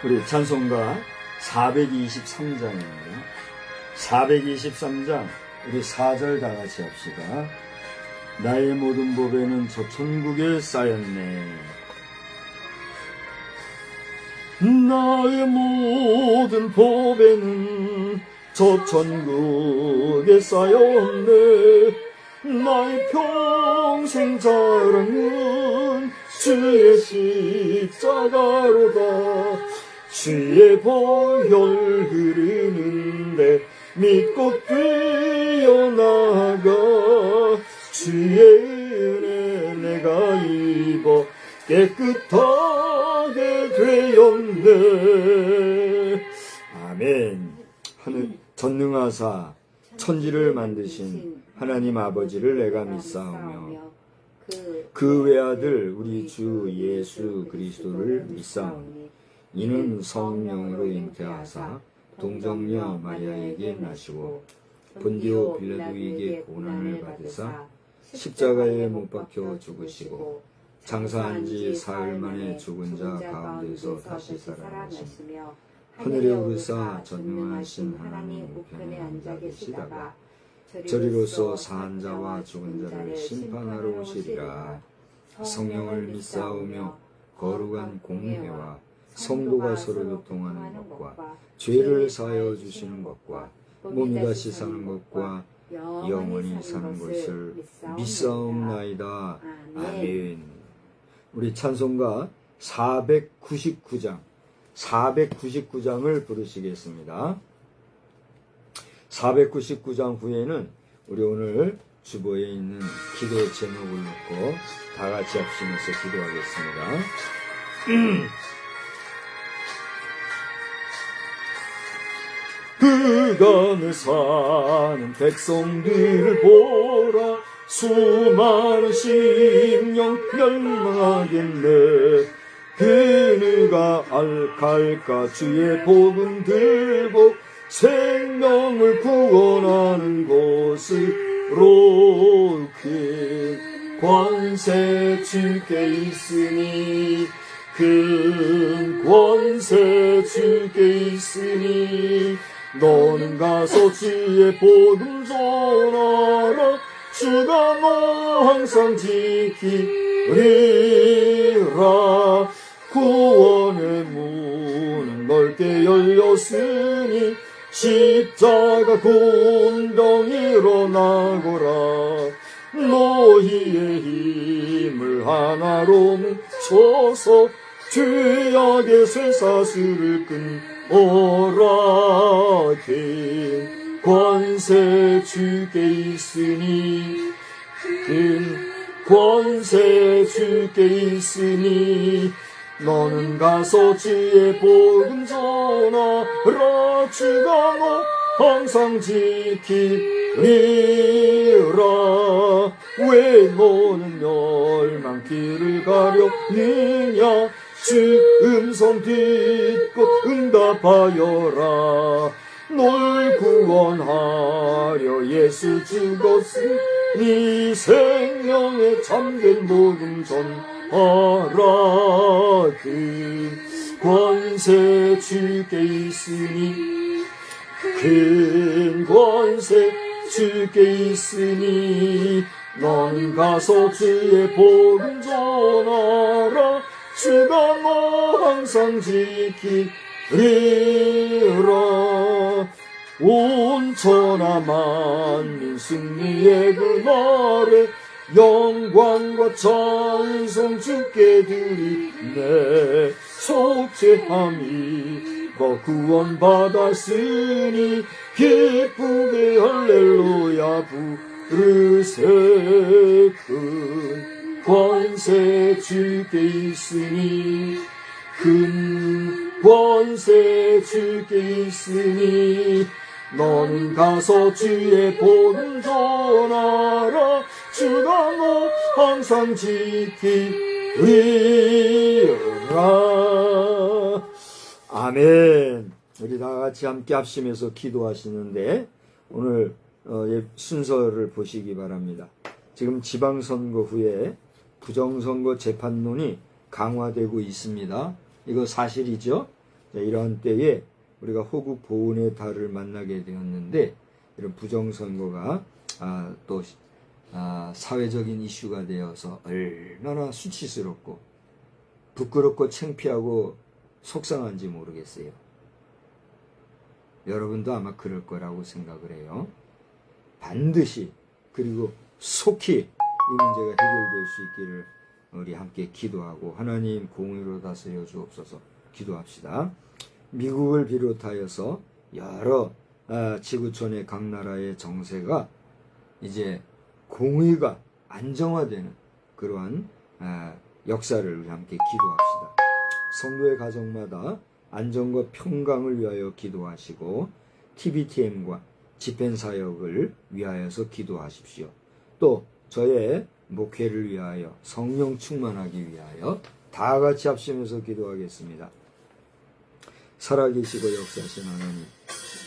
우리 찬송가 423장입니다. 423장 우리 4절 다 같이 합시다. 나의 모든 보배는 저 천국에 쌓였네. 나의 모든 보배는 저 천국에 쌓였네. 나의 평생 자랑은 주의 십자가로다. 주의 보혈 흐르는데 믿고 뛰어나가. 주의 은혜 내가 입어 깨끗하게 되었네. 아멘. 하늘 전능하사 천지를 만드신 하나님 아버지를 내가 믿사오며 그 외아들 우리 주 예수 그리스도를 믿사오니 이는 성령으로 잉태하사 동정녀 마리아에게 나시고 본디오 빌라도에게 고난을 받으사 십자가에 못 박혀 죽으시고 장사한 지 사흘 만에 죽은 자 가운데서 다시 살아나시며 하늘에 오르사 전능하신 하나님 우편에 앉아 계시다가 저리로서 사한 자와 죽은 자를 심판하러 오시리라. 성령을 믿사오며 거룩한 공회와 성도가 서로 교통하는 것과 죄를 사하여 주시는 것과 몸이 다시 사는 것과 영원히 사는 것을 믿사옵나이다. 아멘. 우리 찬송가 499장을 부르시겠습니다. 499장 후에는 우리 오늘 주보에 있는 기도의 제목을 놓고 다 같이 합치면서 기도하겠습니다. 그간을 사는 백성들을 보라. 수많은 심령 멸망하겠네. 그누가 알갈까 주의 복음 들고 생명을 구원하는 곳으로 큰 권세 주께 있으니 큰 권세 주께 있으니 너는 가서 주의 복음 전하라. 주가 너 항상 지키리라. 구원의 문은 넓게 열렸으니 십자가 군병 일어나거라. 너희의 힘을 하나로 뭉쳐서 죄악의 쇠사슬을 끊어라. 큰 권세 주께 있으니 큰 권세 주께 있으니 너는 가서 주의 복음 전하라. 주가 너 항상 지키리라. 왜 너는 멸망길을 가려느냐. 주 음성 듣고 응답하여라. 널 구원하려 예수 죽었으니 생명에 참된 복음 전하라. 그 권세 주께 있으니 큰 권세 주께 있으니 넌 가서 주의 복음 전하라. 주가 너 항상 지키리라. 온 천하 만민 승리의 그날에 영광과 찬송 주께 드리네. 속죄함이 구원 받았으니 기쁘게 할렐루야 부르세. 큰 권세 주께 있으니 큰 권세 주께 있으니 너는 가서 주의 복음 전하라. 주가 너 항상 지키리라. 아멘. 우리 다 같이 함께 합심해서 기도하시는데 오늘 순서를 보시기 바랍니다. 지금 지방선거 후에 부정선거 재판론이 강화되고 있습니다. 이거 사실이죠? 자, 이러한 때에 우리가 호국 보훈의 달을 만나게 되었는데, 이런 부정선거가 또 사회적인 이슈가 되어서 얼마나 수치스럽고 부끄럽고 창피하고 속상한지 모르겠어요. 여러분도 아마 그럴 거라고 생각을 해요. 반드시 그리고 속히 이 문제가 해결될 수 있기를 우리 함께 기도하고 하나님 공의로 다스려 주옵소서. 기도합시다. 미국을 비롯하여서 여러 지구촌의 각 나라의 정세가 이제 공의가 안정화되는 그러한 역사를 우리 함께 기도합시다. 성도의 가정마다 안정과 평강을 위하여 기도하시고 TBTM과 집행사역을 위하여서 기도하십시오. 또 저의 목회를 위하여 성령 충만하기 위하여 다 같이 합심해서 기도하겠습니다. 살아계시고 역사하신 하나님,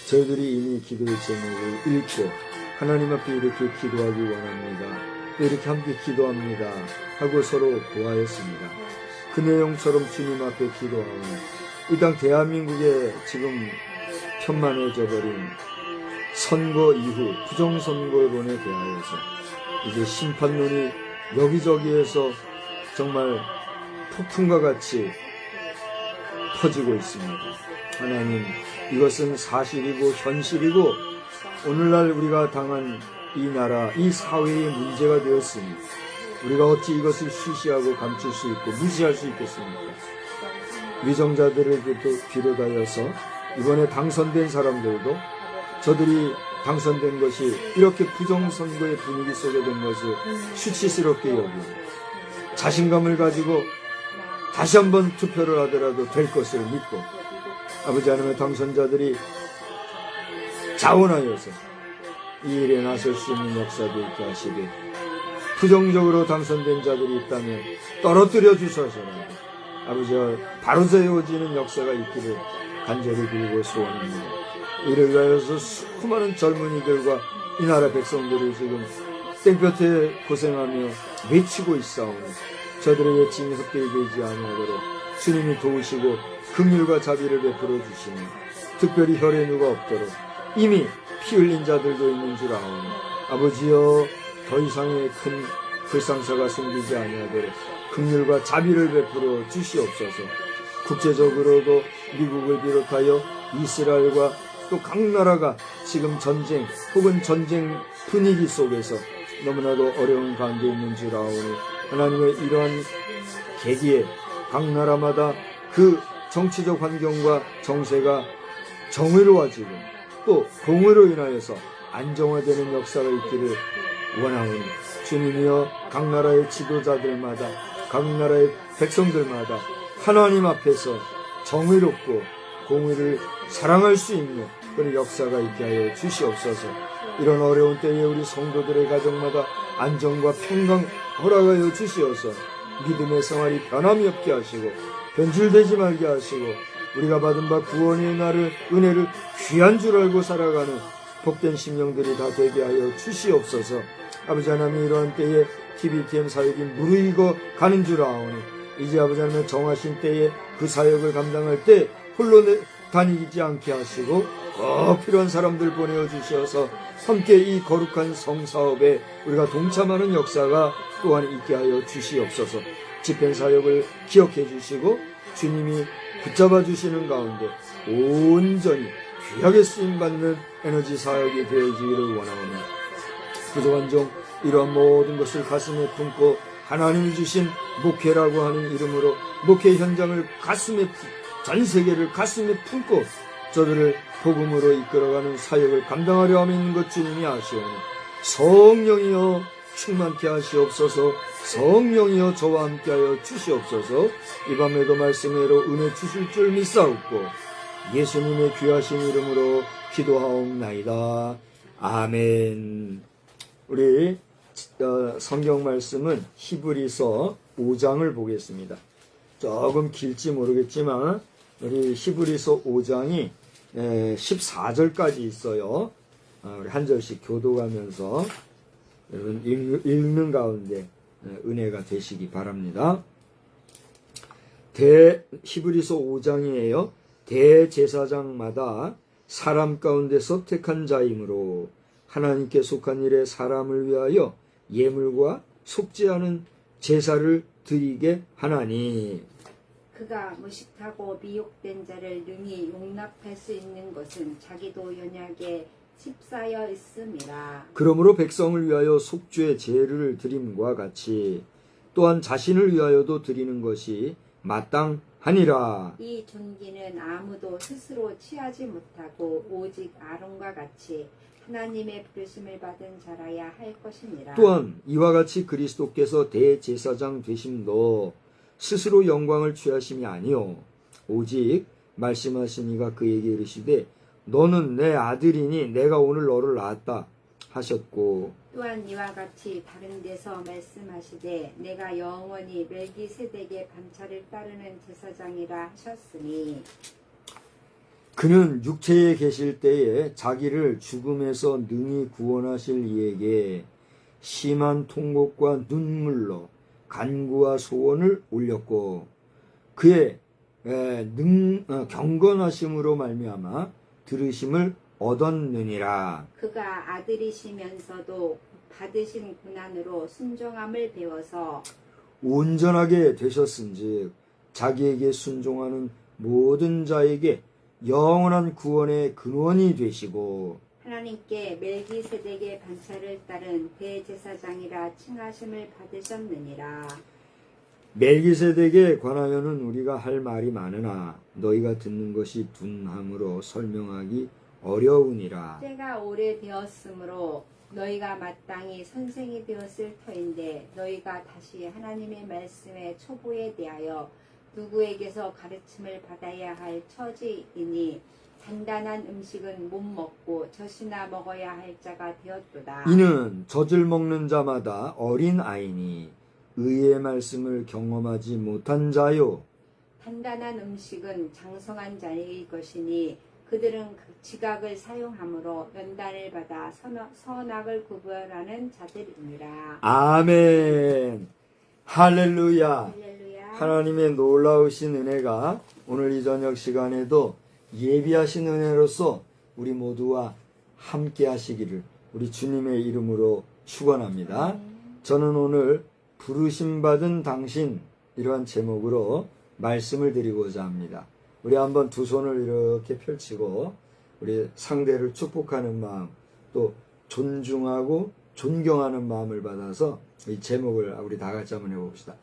저희들이 이미 기도의 제목을 읽고 하나님 앞에 이렇게 기도하기 원합니다. 또 이렇게 함께 기도합니다 하고 서로 고하였습니다. 그 내용처럼 주님 앞에 기도하오니 이 땅 대한민국에 지금 편만해져 버린 선거 이후 부정선거론에 대하여서 이제 심판론이 여기저기에서 정말 폭풍과 같이 퍼지고 있습니다. 하나님, 이것은 사실이고 현실이고 오늘날 우리가 당한 이 나라, 이 사회의 문제가 되었으니 우리가 어찌 이것을 쉬쉬하고 감출 수 있고 무시할 수 있겠습니까? 위정자들을 비롯하여서 이번에 당선된 사람들도 저들이 당선된 것이 이렇게 부정선거의 분위기 속에 된 것을 수치스럽게 여기고 자신감을 가지고 다시 한번 투표를 하더라도 될 것을 믿고 아버지 하나님의 당선자들이 자원하여서 이 일에 나설 수 있는 역사도 있게 하시되 부정적으로 당선된 자들이 있다면 떨어뜨려 주셔서라도 아버지와 바로 세워지는 역사가 있기를 간절히 빌고 소원합니다. 이를 위하여서 수많은 젊은이들과 이 나라 백성들이 지금 땡볕에 고생하며 외치고 있사오니 저들의 외침이 헛되이 되지 아니하도록 주님이 도우시고 긍휼과 자비를 베풀어 주시며 특별히 혈에 누가 없도록 이미 피 흘린 자들도 있는 줄 아오니 아버지여 더 이상의 큰 불상사가 생기지 아니하도록 긍휼과 자비를 베풀어 주시옵소서. 국제적으로도 미국을 비롯하여 이스라엘과 또 각 나라가 지금 전쟁 혹은 전쟁 분위기 속에서 너무나도 어려운 가운데 있는 줄 아오니 하나님의 이러한 계기에 각 나라마다 그 정치적 환경과 정세가 정의로워지고 또 공의로 인하여서 안정화되는 역사가 있기를 원하오니 주님이여 각 나라의 지도자들마다 각 나라의 백성들마다 하나님 앞에서 정의롭고 공의를 사랑할 수 있는 그런 역사가 있게 하여 주시옵소서. 이런 어려운 때에 우리 성도들의 가정마다 안정과 평강 허락하여 주시어서 믿음의 생활이 변함이 없게 하시고 변질되지 말게 하시고 우리가 받은 바 구원의 은혜를 귀한 줄 알고 살아가는 복된 심령들이 다 되게 하여 주시옵소서. 아버지 하나님, 이러한 때에 TBTM 사역이 무르익어 가는 줄 아오니 이제 아버지 하나님 정하신 때에 그 사역을 감당할 때 홀로 다니지 않게 하시고 꼭 필요한 사람들 보내주셔서 함께 이 거룩한 성사업에 우리가 동참하는 역사가 또한 있게 하여 주시옵소서. 집행사역을 기억해 주시고 주님이 붙잡아 주시는 가운데 온전히 귀하게 쓰임받는 에너지 사역이 되어지기를 원하오니 부족한 종 이러한 모든 것을 가슴에 품고 하나님이 주신 목회라고 하는 이름으로 목회 현장을 전 세계를 가슴에 품고 저들을 복음으로 이끌어가는 사역을 감당하려 하며 있는 것 주님이 아시오니 성령이여 충만케 하시옵소서. 성령이여 저와 함께하여 주시옵소서. 이 밤에도 말씀으로 은혜 주실 줄 믿사옵고 예수님의 귀하신 이름으로 기도하옵나이다. 아멘. 우리 성경 말씀은 히브리서 5장을 보겠습니다. 조금 길지 모르겠지만 우리 히브리서 5장이 14절까지 있어요. 우리 한 절씩 교도하면서 여러분 읽는 가운데 은혜가 되시기 바랍니다. 히브리서 5장이에요. 대제사장마다 사람 가운데서 택한 자이므로 하나님께 속한 일에 사람을 위하여 예물과 속지 않은 제사를 드리게 하나니. 그가 무식하고 미혹된 자를 능히 용납할 수 있는 것은 자기도 연약에 칩싸여 있음이라. 그러므로 백성을 위하여 속죄 제를 드림과 같이 또한 자신을 위하여도 드리는 것이 마땅하니라. 이 존귀는 아무도 스스로 취하지 못하고 오직 아론과 같이 하나님의 부르심을 받은 자라야 할 것이니라. 또한 이와 같이 그리스도께서 대제사장 되심도 스스로 영광을 취하심이 아니요 오직 말씀하시니가 그에게 이르시되 너는 내 아들이니 내가 오늘 너를 낳았다 하셨고, 또한 이와 같이 다른 데서 말씀하시되 내가 영원히 멜기세덱의 반차를 따르는 제사장이라 하셨으니. 그는 육체에 계실 때에 자기를 죽음에서 능히 구원하실 이에게 심한 통곡과 눈물로 간구와 소원을 올렸고 그의 경건하심으로 말미암아 들으심을 얻었느니라. 그가 아들이시면서도 받으신 고난으로 순종함을 배워서 온전하게 되셨은즉 자기에게 순종하는 모든 자에게 영원한 구원의 근원이 되시고 하나님께 멜기세덱의 반차를 따른 대제사장이라 칭하심을 받으셨느니라. 멜기세덱에 관하여는 우리가 할 말이 많으나 너희가 듣는 것이 둔함으로 설명하기 어려우니라. 때가 오래되었으므로 너희가 마땅히 선생이 되었을 터인데 너희가 다시 하나님의 말씀의 초보에 대하여 누구에게서 가르침을 받아야 할 처지이니 단단한 음식은 못 먹고 젖이나 먹어야 할 자가 되었도다. 이는 젖을 먹는 자마다 어린 아이니 의의 말씀을 경험하지 못한 자요. 단단한 음식은 장성한 자의 것이니 그들은 그 지각을 사용함으로 연단을 받아 선악을 구별하는 자들이니라. 아멘. 할렐루야. 할렐루야. 하나님의 놀라우신 은혜가 오늘 이 저녁 시간에도 예비하신 은혜로서 우리 모두와 함께 하시기를 우리 주님의 이름으로 축원합니다. 저는 오늘 부르심받은 당신 이러한 제목으로 말씀을 드리고자 합니다. 우리 한번 두 손을 이렇게 펼치고 우리 상대를 축복하는 마음 또 존중하고 존경하는 마음을 받아서 이 제목을 우리 다 같이 한번 해봅시다.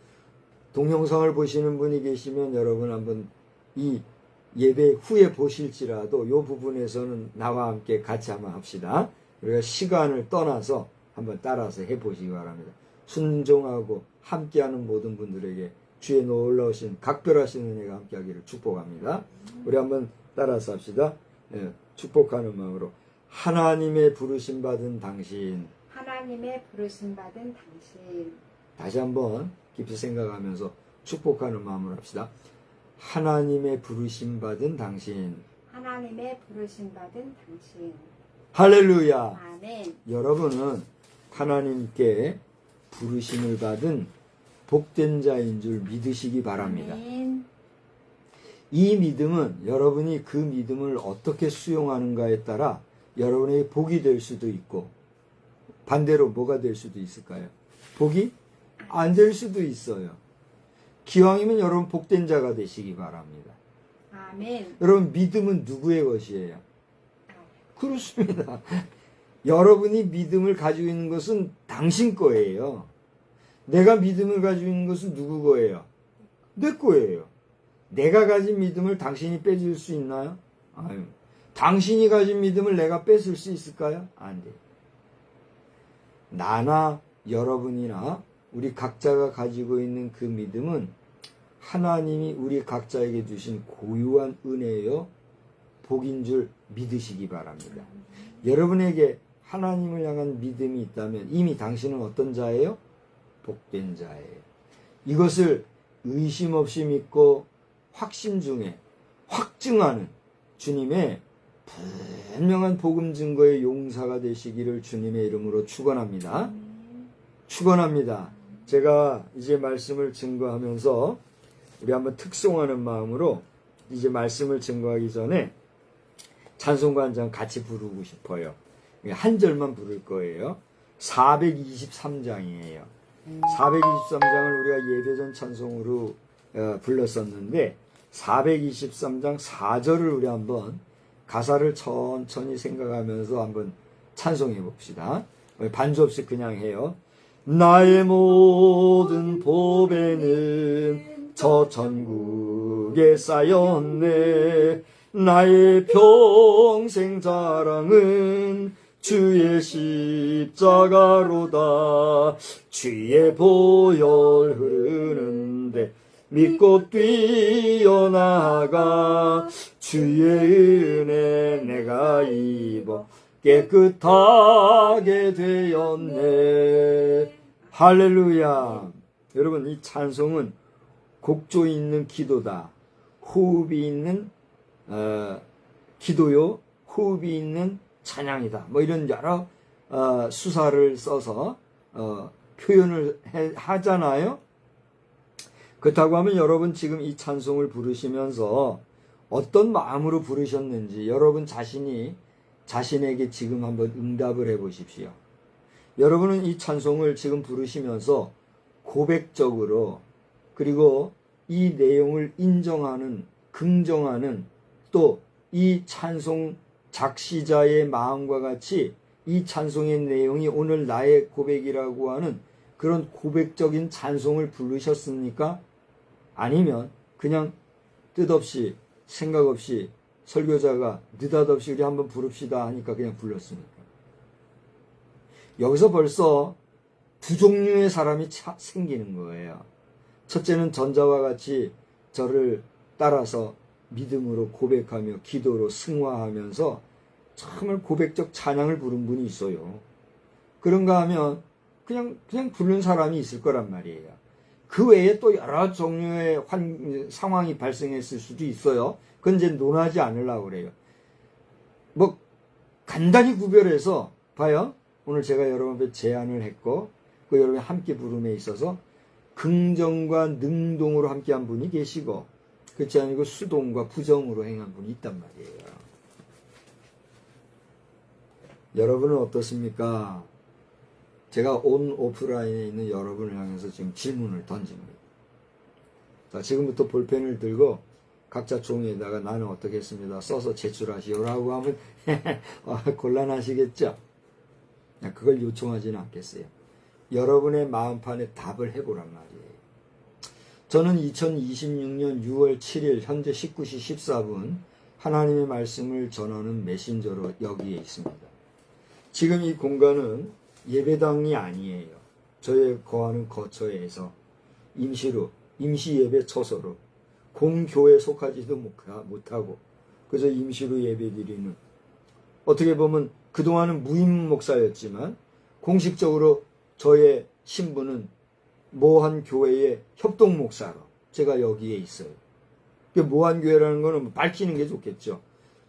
동영상을 보시는 분이 계시면 여러분 한번 이 예배 후에 보실지라도 이 부분에서는 나와 함께 같이 한번 합시다. 우리가 시간을 떠나서 한번 따라서 해보시기 바랍니다. 순종하고 함께하는 모든 분들에게 주의 놀라우신 각별하신 은혜가 함께하기를 축복합니다. 우리 한번 따라서 합시다. 축복하는 마음으로 하나님의 부르심 받은 당신. 하나님의 부르심 받은 당신. 다시 한번 깊이 생각하면서 축복하는 마음으로 합시다. 하나님의 부르심 받은 당신. 하나님의 부르심 받은 당신. 할렐루야. 아멘. 여러분은 하나님께 부르심을 받은 복된 자인 줄 믿으시기 바랍니다. 아멘. 이 믿음은 여러분이 그 믿음을 어떻게 수용하는가에 따라 여러분에게 복이 될 수도 있고 반대로 뭐가 될 수도 있을까요? 복이 안 될 수도 있어요. 기왕이면 여러분 복된 자가 되시기 바랍니다. 아멘. 여러분 믿음은 누구의 것이에요? 그렇습니다. 여러분이 믿음을 가지고 있는 것은 당신 거예요. 내가 믿음을 가지고 있는 것은 누구 거예요? 내 거예요. 내가 가진 믿음을 당신이 뺏을 수 있나요? 아유. 당신이 가진 믿음을 내가 뺏을 수 있을까요? 안 돼요. 나나 여러분이나 우리 각자가 가지고 있는 그 믿음은 하나님이 우리 각자에게 주신 고유한 은혜요 복인 줄 믿으시기 바랍니다. 여러분에게 하나님을 향한 믿음이 있다면 이미 당신은 어떤 자예요? 복된 자예요. 이것을 의심 없이 믿고 확신 중에 확증하는 주님의 분명한 복음 증거의 용사가 되시기를 주님의 이름으로 축원합니다. 축원합니다. 제가 이제 말씀을 증거하면서 우리 한번 특송하는 마음으로 이제 말씀을 증거하기 전에 찬송가 한 장 같이 부르고 싶어요. 한 절만 부를 거예요. 423장이에요. 423장을 우리가 예배전 찬송으로 불렀었는데 423장 4절을 우리 한번 가사를 천천히 생각하면서 한번 찬송해 봅시다. 반주 없이 그냥 해요. 나의 모든 보배는 저 천국에 쌓였네. 나의 평생 자랑은 주의 십자가로다. 주의 보혈 흐르는데 믿고 뛰어나가. 주의 은혜 내가 입어 깨끗하게 되었네. 할렐루야. 여러분, 이 찬송은 곡조 있는 기도다. 호흡이 있는 기도요. 호흡이 있는 찬양이다. 뭐 이런 여러 수사를 써서 표현을 하잖아요. 그렇다고 하면 여러분 지금 이 찬송을 부르시면서 어떤 마음으로 부르셨는지 여러분 자신에게 지금 한번 응답을 해 보십시오. 여러분은 이 찬송을 지금 부르시면서 고백적으로, 그리고 이 내용을 인정하는, 긍정하는, 또 이 찬송 작시자의 마음과 같이 이 찬송의 내용이 오늘 나의 고백이라고 하는 그런 고백적인 찬송을 부르셨습니까? 아니면 그냥 뜻없이, 생각 없이 설교자가 느닷없이 우리 한번 부릅시다 하니까 그냥 불렀습니까? 여기서 벌써 두 종류의 사람이 생기는 거예요. 첫째는 전자와 같이 저를 따라서 믿음으로 고백하며 기도로 승화하면서 정말 고백적 찬양을 부른 분이 있어요. 그런가 하면 그냥 부른 사람이 있을 거란 말이에요. 그 외에 또 여러 종류의 상황이 발생했을 수도 있어요. 그건 이제 논하지 않으려고 그래요. 뭐 간단히 구별해서 봐요. 오늘 제가 여러분께 제안을 했고 그 여러분이 함께 부름에 있어서 긍정과 능동으로 함께한 분이 계시고, 그렇지 아니고 수동과 부정으로 행한 분이 있단 말이에요. 여러분은 어떻습니까? 제가 온 오프라인에 있는 여러분을 향해서 지금 질문을 던집니다. 자, 지금부터 볼펜을 들고 각자 종이에다가 나는 어떻게 했습니다. 써서 제출하시오라고 하면 곤란하시겠죠? 그걸 요청하지는 않겠어요. 여러분의 마음판에 답을 해보란 말이에요. 저는 2026년 6월 7일 현재 19시 14분 하나님의 말씀을 전하는 메신저로 여기에 있습니다. 지금 이 공간은 예배당이 아니에요. 저의 거하는 거처에서 임시 예배 처소로 공교회에 속하지도 못하고 그래서 임시로 예배드리는, 어떻게 보면 그동안은 무임 목사였지만 공식적으로 저의 신분은 모한 교회의 협동 목사로 제가 여기에 있어요. 모한 교회라는 거는 밝히는 게 좋겠죠.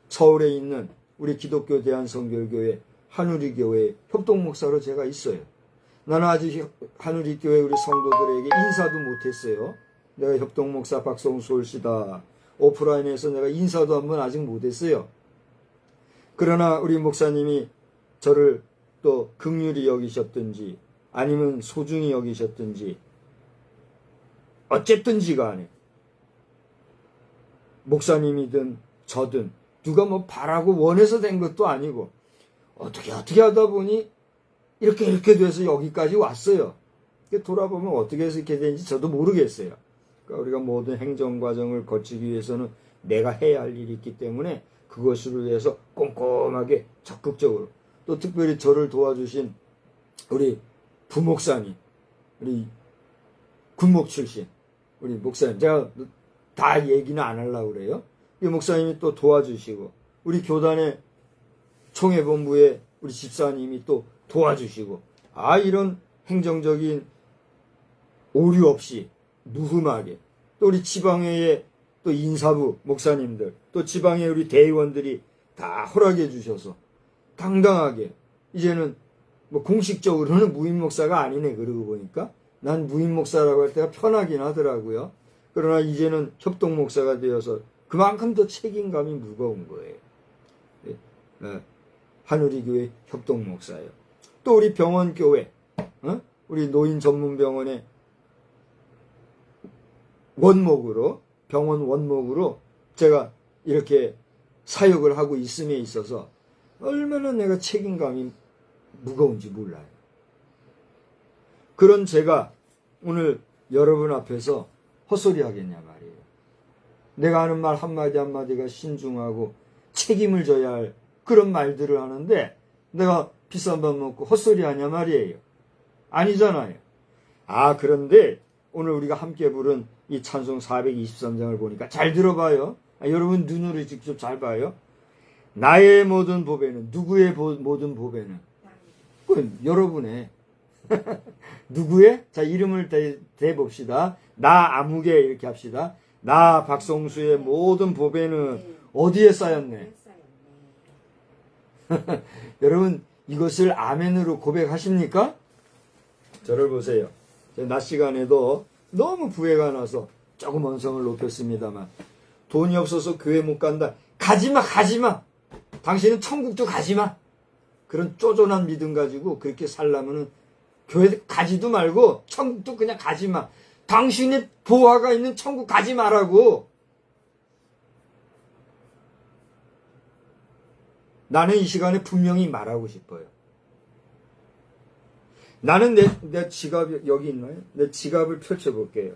서울에 있는 우리 기독교 대한성결교회 한우리 교회 협동 목사로 제가 있어요. 나는 아직 한우리 교회 우리 성도들에게 인사도 못했어요. 내가 협동 목사 박성수 씨다. 오프라인에서 내가 인사도 한번 아직 못했어요. 그러나 우리 목사님이 저를 또 긍휼히 여기셨든지 아니면 소중히 여기셨든지 어쨌든지 간에 목사님이든 저든 누가 뭐 바라고 원해서 된 것도 아니고 어떻게 하다 보니 이렇게 돼서 여기까지 왔어요. 돌아보면 어떻게 해서 이렇게 되는지 저도 모르겠어요. 그러니까 우리가 모든 행정 과정을 거치기 위해서는 내가 해야 할 일이 있기 때문에 그것을 위해서 꼼꼼하게 적극적으로, 또 특별히 저를 도와주신 우리 부목사님, 우리 군목 출신 우리 목사님, 제가 다 얘기는 안 하려고 그래요. 이 목사님이 또 도와주시고, 우리 교단의 총회본부의 우리 집사님이 또 도와주시고, 이런 행정적인 오류 없이 무흠하게, 또 우리 지방회의 또 인사부 목사님들, 또 지방의 우리 대의원들이 다 허락해 주셔서 당당하게, 이제는 뭐 공식적으로는 무임 목사가 아니네. 그러고 보니까 난 무임 목사라고 할 때가 편하긴 하더라고요. 그러나 이제는 협동 목사가 되어서 그만큼 더 책임감이 무거운 거예요. 하누리교회 협동 목사예요. 또 우리 병원교회, 우리 노인 전문병원의 원목으로, 병원 원목으로 제가 이렇게 사역을 하고 있음에 있어서 얼마나 내가 책임감이 무거운지 몰라요. 그런 제가 오늘 여러분 앞에서 헛소리 하겠냐 말이에요. 내가 하는 말 한마디 한마디가 신중하고 책임을 져야 할 그런 말들을 하는데 내가 비싼 밥 먹고 헛소리 하냐 말이에요. 아니잖아요. 그런데 오늘 우리가 함께 부른 이 찬송 423장을 보니까 잘 들어봐요. 여러분 눈으로 직접 잘 봐요. 나의 모든 보배는, 누구의 모든 보배는? 그건 여러분의. 누구의? 자, 이름을 대봅시다. 나 아무개 이렇게 합시다. 나 박성수의 모든 보배는 어디에 쌓였네? 여러분 이것을 아멘으로 고백하십니까? 저를 보세요. 낮 시간에도 너무 부해가 나서 조금 언성을 높였습니다만 돈이 없어서 교회 못 간다. 가지마. 당신은 천국도 가지마. 그런 쪼존한 믿음 가지고 그렇게 살려면은 교회 가지도 말고 천국도 그냥 가지마. 당신의 보화가 있는 천국 가지 마라고. 나는 이 시간에 분명히 말하고 싶어요. 나는 내 지갑이 여기 있나요? 내 지갑을 펼쳐볼게요.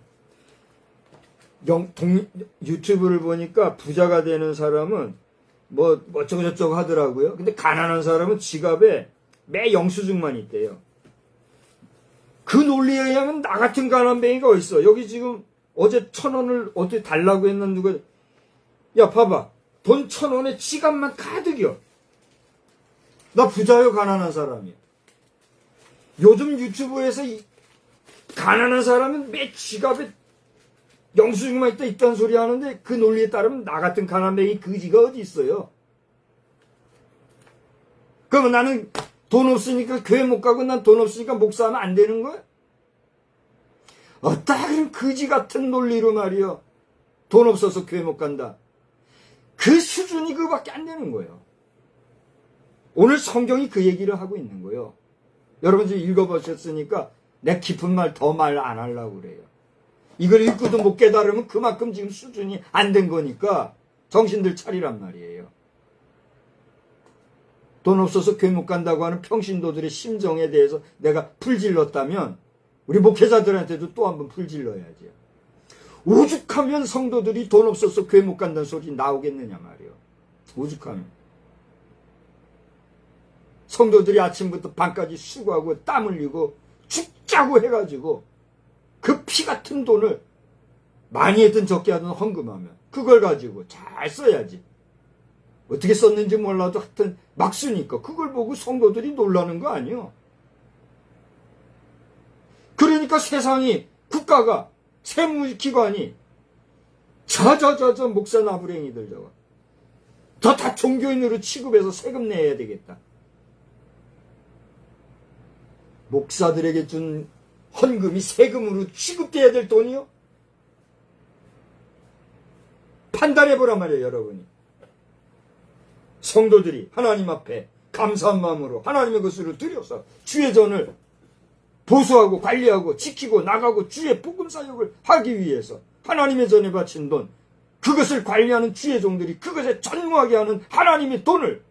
유튜브를 보니까 부자가 되는 사람은 뭐 어쩌고저쩌고 하더라고요. 근데 가난한 사람은 지갑에 매 영수증만 있대요. 그 논리에 의하면 나 같은 가난뱅이가 어딨어. 여기 지금 어제 1,000원을 어떻게 달라고 했나 누가. 야 봐봐. 돈 1,000원에 지갑만 가득이요. 나 부자요 가난한 사람이야. 요즘 유튜브에서 가난한 사람은 매 지갑에 영수증만 있다는 소리 하는데 그 논리에 따르면 나 같은 가난뱅이 그지가 어디 있어요. 그러면 나는 돈 없으니까 교회 못 가고 난 돈 없으니까 목사하면 안 되는 거야? 어따 그런 거지 같은 논리로 말이요. 돈 없어서 교회 못 간다. 그 수준이 그거밖에 안 되는 거예요. 오늘 성경이 그 얘기를 하고 있는 거예요. 여러분 지금 읽어보셨으니까 내 깊은 말 더 말 안 하려고 그래요. 이걸 읽고도 못 깨달으면 그만큼 지금 수준이 안 된 거니까 정신들 차리란 말이에요. 돈 없어서 교회 못 간다고 하는 평신도들의 심정에 대해서 내가 풀질렀다면 우리 목회자들한테도 또 한번 풀질러야죠. 오죽하면 성도들이 돈 없어서 교회 못 간다는 소리 나오겠느냐 말이에요. 오죽하면. 성도들이 아침부터 밤까지 수고하고 땀 흘리고 죽자고 해가지고 그 피 같은 돈을 많이 했든 적게 하든 헌금하면 그걸 가지고 잘 써야지. 어떻게 썼는지 몰라도 하여튼 막 쓰니까 그걸 보고 성도들이 놀라는 거 아니요. 그러니까 세상이 국가가 세무기관이 저 목사 나부랭이들 저거 다 종교인으로 취급해서 세금 내야 되겠다. 목사들에게 준 헌금이 세금으로 취급돼야 될 돈이요? 판단해보란 말이에요, 여러분이. 성도들이 하나님 앞에 감사한 마음으로 하나님의 것으로 드려서 주의 전을 보수하고 관리하고 지키고 나가고 주의 복음 사역을 하기 위해서 하나님의 전에 바친 돈, 그것을 관리하는 주의 종들이 그것에 전무하게 하는 하나님의 돈을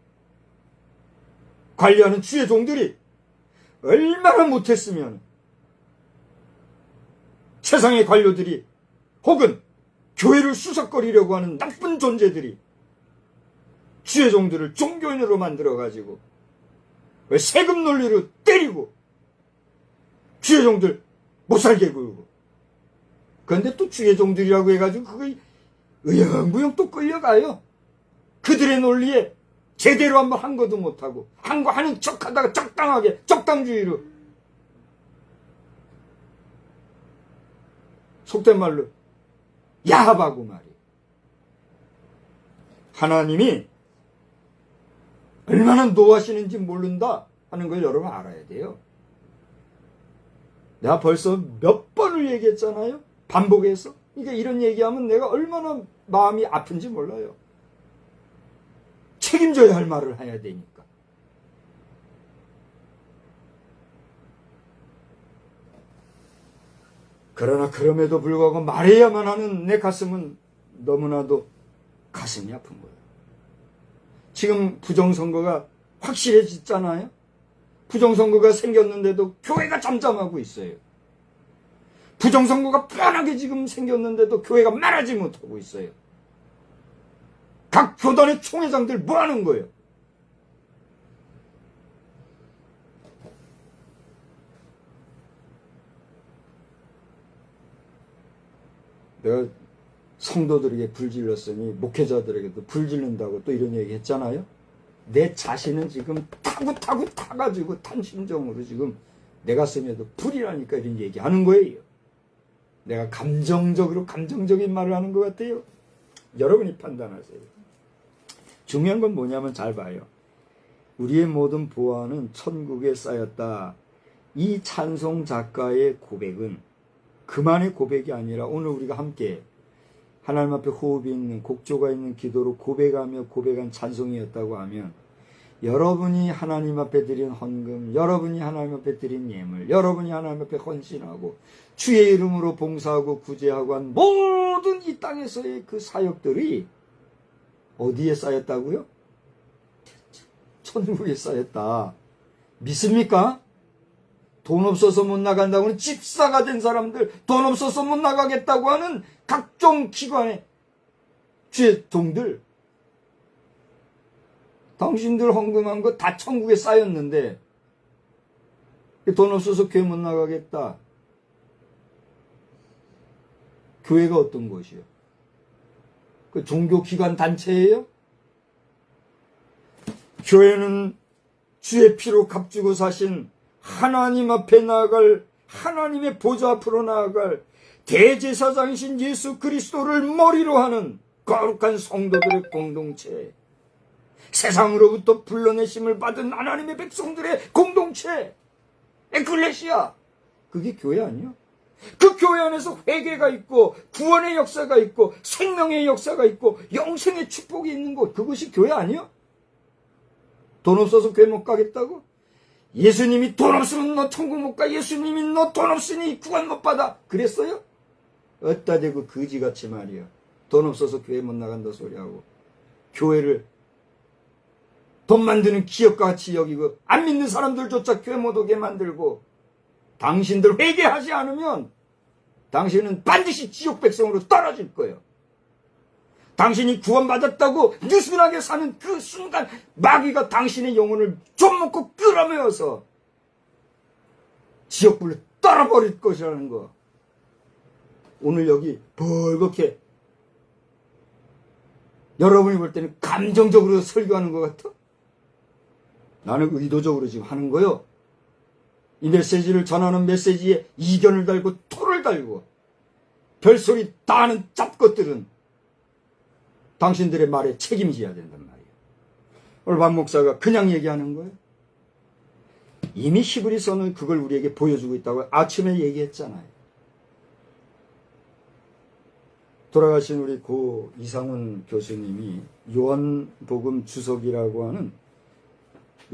관리하는 주의 종들이 얼마나 못했으면 세상의 관료들이 혹은 교회를 수석거리려고 하는 나쁜 존재들이 주의 종들을 종교인으로 만들어가지고 세금 논리로 때리고 주의 종들 못 살게 굴고 그런데 또 주의 종들이라고 해가지고 그거 의형부영 또 끌려가요. 그들의 논리에 제대로 한번 한 것도 못하고 한 거 하는 척하다가 적당하게 적당주의로 속된 말로 야합하고 말이에요. 하나님이 얼마나 노하시는지 모른다 하는 걸 여러분 알아야 돼요. 내가 벌써 몇 번을 얘기했잖아요. 반복해서. 그러니까 이런 얘기하면 내가 얼마나 마음이 아픈지 몰라요. 책임져야 할 말을 해야 되니까. 그러나 그럼에도 불구하고 말해야만 하는 내 가슴은 너무나도 가슴이 아픈 거예요. 지금 부정선거가 확실해졌잖아요. 부정선거가 생겼는데도 교회가 잠잠하고 있어요. 부정선거가 뻔하게 지금 생겼는데도 교회가 말하지 못하고 있어요. 각 교단의 총회장들 뭐 하는 거예요? 내가 성도들에게 불질렀으니 목회자들에게도 불질른다고 또 이런 얘기 했잖아요. 내 자신은 지금 타가지고 탄심정으로 지금 내 가슴에도 불이라니까 이런 얘기 하는 거예요. 내가 감정적인 말을 하는 것 같아요. 여러분이 판단하세요. 중요한 건 뭐냐면 잘 봐요. 우리의 모든 보화는 천국에 쌓였다. 이 찬송 작가의 고백은 그만의 고백이 아니라 오늘 우리가 함께 하나님 앞에 호흡이 있는 곡조가 있는 기도로 고백하며 고백한 찬송이었다고 하면 여러분이 하나님 앞에 드린 헌금, 여러분이 하나님 앞에 드린 예물, 여러분이 하나님 앞에 헌신하고 주의 이름으로 봉사하고 구제하고 한 모든 이 땅에서의 그 사역들이 어디에 쌓였다고요? 천국에 쌓였다. 믿습니까? 돈 없어서 못 나간다고는 집사가 된 사람들, 돈 없어서 못 나가겠다고 하는 각종 기관의 주의 종들, 당신들 헌금한 거 다 천국에 쌓였는데 돈 없어서 교회 못 나가겠다. 교회가 어떤 곳이요? 그 종교기관 단체예요? 교회는 주의 피로 값주고 사신 하나님 앞에 나아갈, 하나님의 보좌 앞으로 나아갈 대제사장이신 예수 그리스도를 머리로 하는 거룩한 성도들의 공동체, 세상으로부터 불러내심을 받은 하나님의 백성들의 공동체, 에클레시아, 그게 교회 아니야? 그 교회 안에서 회개가 있고 구원의 역사가 있고 생명의 역사가 있고 영생의 축복이 있는 곳, 그것이 교회 아니야? 돈 없어서 교회 못 가겠다고? 예수님이 돈 없으면 너 천국 못 가, 예수님이 너 돈 없으니 구원 못 받아, 그랬어요? 어따 대고 거지같이 말이야. 돈 없어서 교회 못 나간다 소리하고 교회를 돈 만드는 기업과 같이 여기고 안 믿는 사람들조차 교회 못 오게 만들고, 당신들 회개하지 않으면 당신은 반드시 지옥 백성으로 떨어질 거예요. 당신이 구원받았다고 느슨하게 사는 그 순간 마귀가 당신의 영혼을 좀 먹고 끌어매어서 지옥불로 떨어버릴 것이라는 거. 오늘 여기 벌겋게 여러분이 볼 때는 감정적으로 설교하는 것 같아? 나는 의도적으로 지금 하는 거요. 이 메시지를 전하는 메시지에 이견을 달고 토를 달고 별소리 다 하는 잡것들은 당신들의 말에 책임져야 된단 말이에요. 오늘 박 목사가 그냥 얘기하는 거예요. 이미 히브리서는 그걸 우리에게 보여주고 있다고 아침에 얘기했잖아요. 돌아가신 우리 고 이상훈 교수님이 요한복음 주석이라고 하는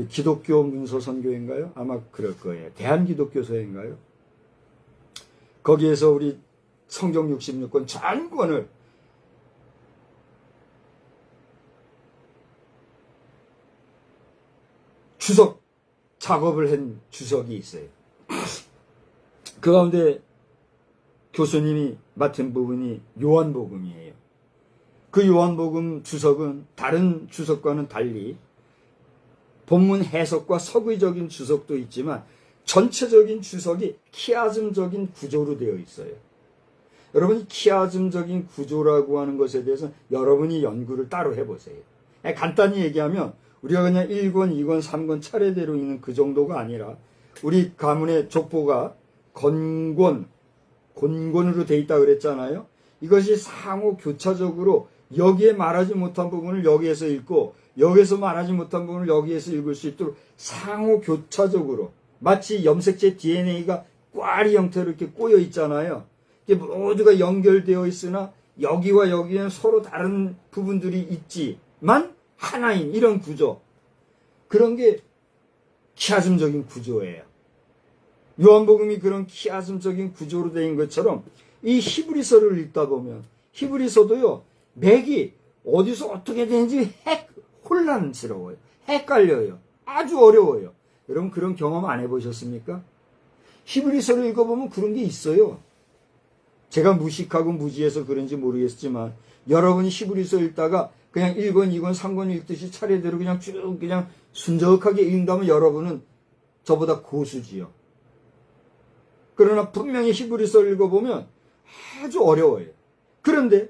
기독교 문서 선교인가요? 아마 그럴 거예요. 대한기독교서인가요? 거기에서 우리 성경 66권 전권을 주석 작업을 한 주석이 있어요. 그 가운데 교수님이 맡은 부분이 요한복음이에요. 그 요한복음 주석은 다른 주석과는 달리 본문 해석과 서구적인 주석도 있지만 전체적인 주석이 키아즘적인 구조로 되어 있어요. 여러분이 키아즘적인 구조라고 하는 것에 대해서 여러분이 연구를 따로 해보세요. 간단히 얘기하면 우리가 그냥 1권, 2권, 3권 차례대로 있는 그 정도가 아니라 우리 가문의 족보가 곤곤으로 돼 있다 그랬잖아요. 이것이 상호 교차적으로 여기에 말하지 못한 부분을 여기에서 읽고 여기에서 말하지 못한 부분을 여기에서 읽을 수 있도록 상호 교차적으로, 마치 염색체 DNA가 꽈리 형태로 이렇게 꼬여 있잖아요. 이게 모두가 연결되어 있으나 여기와 여기는 서로 다른 부분들이 있지만 하나인 이런 구조. 그런 게 키아즘적인 구조예요. 요한복음이 그런 키아즘적인 구조로 된 것처럼 이 히브리서를 읽다 보면 히브리서도요, 맥이 어디서 어떻게 되는지 혼란스러워요. 헷갈려요. 아주 어려워요. 여러분 그런 경험 안 해보셨습니까? 히브리서를 읽어보면 그런 게 있어요. 제가 무식하고 무지해서 그런지 모르겠지만 여러분이 히브리서 읽다가 그냥 1권, 2권, 3권 읽듯이 차례대로 그냥 쭉 그냥 순적하게 읽다면 여러분은 저보다 고수지요. 그러나 분명히 히브리서를 읽어보면 아주 어려워요. 그런데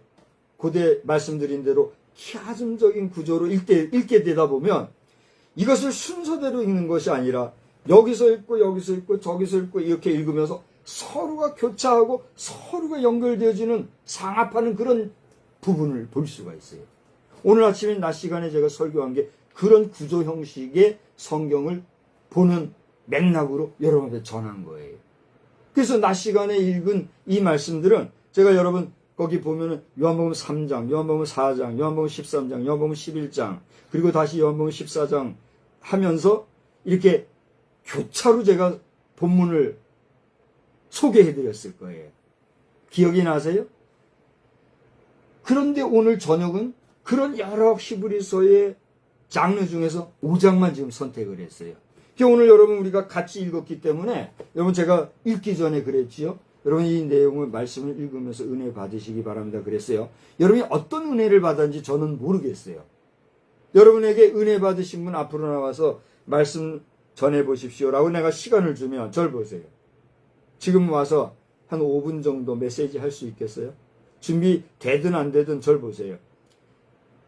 고대 말씀드린 대로 키아즘적인 구조로 읽게 되다 보면 이것을 순서대로 읽는 것이 아니라 여기서 읽고 여기서 읽고 저기서 읽고 이렇게 읽으면서 서로가 교차하고 서로가 연결되어지는 상합하는 그런 부분을 볼 수가 있어요. 오늘 아침에 낮 시간에 제가 설교한 게 그런 구조 형식의 성경을 보는 맥락으로 여러분한테 전한 거예요. 그래서 낮 시간에 읽은 이 말씀들은 제가 여러분 거기 보면은 요한복음 3장, 요한복음 4장, 요한복음 13장, 요한복음 11장, 그리고 다시 요한복음 14장 하면서 이렇게 교차로 제가 본문을 소개해드렸을 거예요. 기억이 나세요? 그런데 오늘 저녁은 그런 여러 히브리서의 장르 중에서 5장만 지금 선택을 했어요. 오늘 여러분 우리가 같이 읽었기 때문에 여러분 제가 읽기 전에 그랬지요. 여러분 이 내용을 말씀을 읽으면서 은혜 받으시기 바랍니다. 그랬어요. 여러분이 어떤 은혜를 받았는지 저는 모르겠어요. 여러분에게 은혜 받으신 분 앞으로 나와서 말씀 전해보십시오 라고 내가 시간을 주면 절 보세요. 지금 와서 한 5분 정도 메시지 할 수 있겠어요? 준비 되든 안 되든 절 보세요.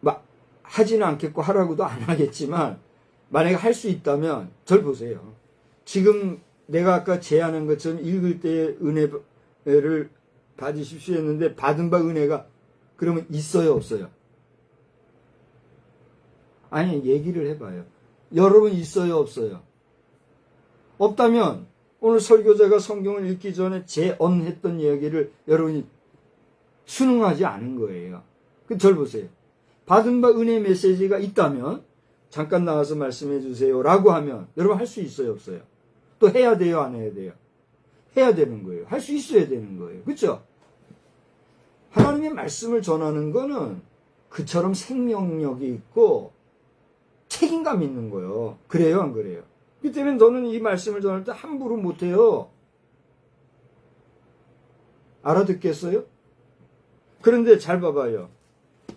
막 하지는 않겠고 하라고도 안 하겠지만 만약에 할 수 있다면 절 보세요. 지금 내가 아까 제안한 것처럼 읽을 때의 은혜를 받으십시오 했는데 받은 바 은혜가 그러면 있어요 없어요? 아니 얘기를 해봐요. 여러분 있어요 없어요? 없다면 오늘 설교자가 성경을 읽기 전에 제언했던 이야기를 여러분이 순응하지 않은 거예요. 절 보세요. 받은 바 은혜 메시지가 있다면 잠깐 나와서 말씀해 주세요 라고 하면 여러분 할 수 있어요 없어요? 또 해야 돼요 안 해야 돼요? 해야 되는 거예요. 할 수 있어야 되는 거예요. 그렇죠? 하나님의 말씀을 전하는 거는 그처럼 생명력이 있고 책임감 있는 거예요. 그래요 안 그래요? 그렇기 때문에 저는 이 말씀을 전할 때 함부로 못해요. 알아듣겠어요? 그런데 잘 봐봐요.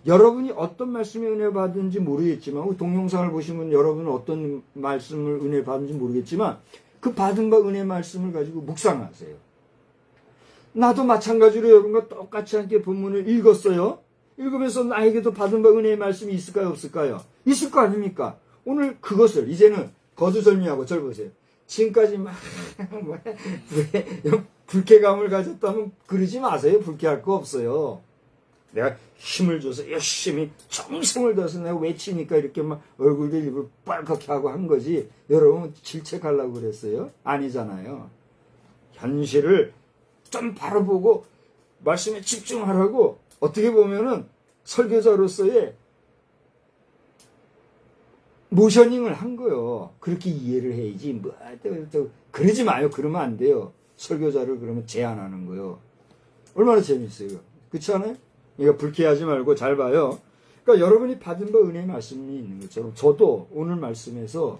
여러분이 어떤 말씀에 은혜 받은지 모르겠지만 동영상을 보시면 여러분은 어떤 말씀을 은혜 받은지 모르겠지만 그 받은 바 은혜 말씀을 가지고 묵상하세요. 나도 마찬가지로 여러분과 똑같이 함께 본문을 읽었어요. 읽으면서 나에게도 받은 바 은혜의 말씀이 있을까요 없을까요? 있을 거 아닙니까? 오늘 그것을 이제는 거두절미하고 절 보세요. 지금까지 막 불쾌감을 가졌다면 그러지 마세요. 불쾌할 거 없어요. 내가 힘을 줘서 열심히 정성을 들여서 내가 외치니까 이렇게 막 얼굴도 입을 빨갛게 하고 한 거지. 여러분 질책하려고 그랬어요? 아니잖아요. 현실을 좀 바라보고 말씀에 집중하라고 어떻게 보면은 설교자로서의 모셔닝을 한 거예요. 그렇게 이해를 해야지. 뭐 그러지 마요. 그러면 안 돼요. 설교자를 그러면 제한하는 거예요. 얼마나 재밌어요. 그렇지 않아요? 그러니까 불쾌하지 말고 잘 봐요. 그러니까 여러분이 받은 바 은혜의 말씀이 있는 것처럼 저도 오늘 말씀에서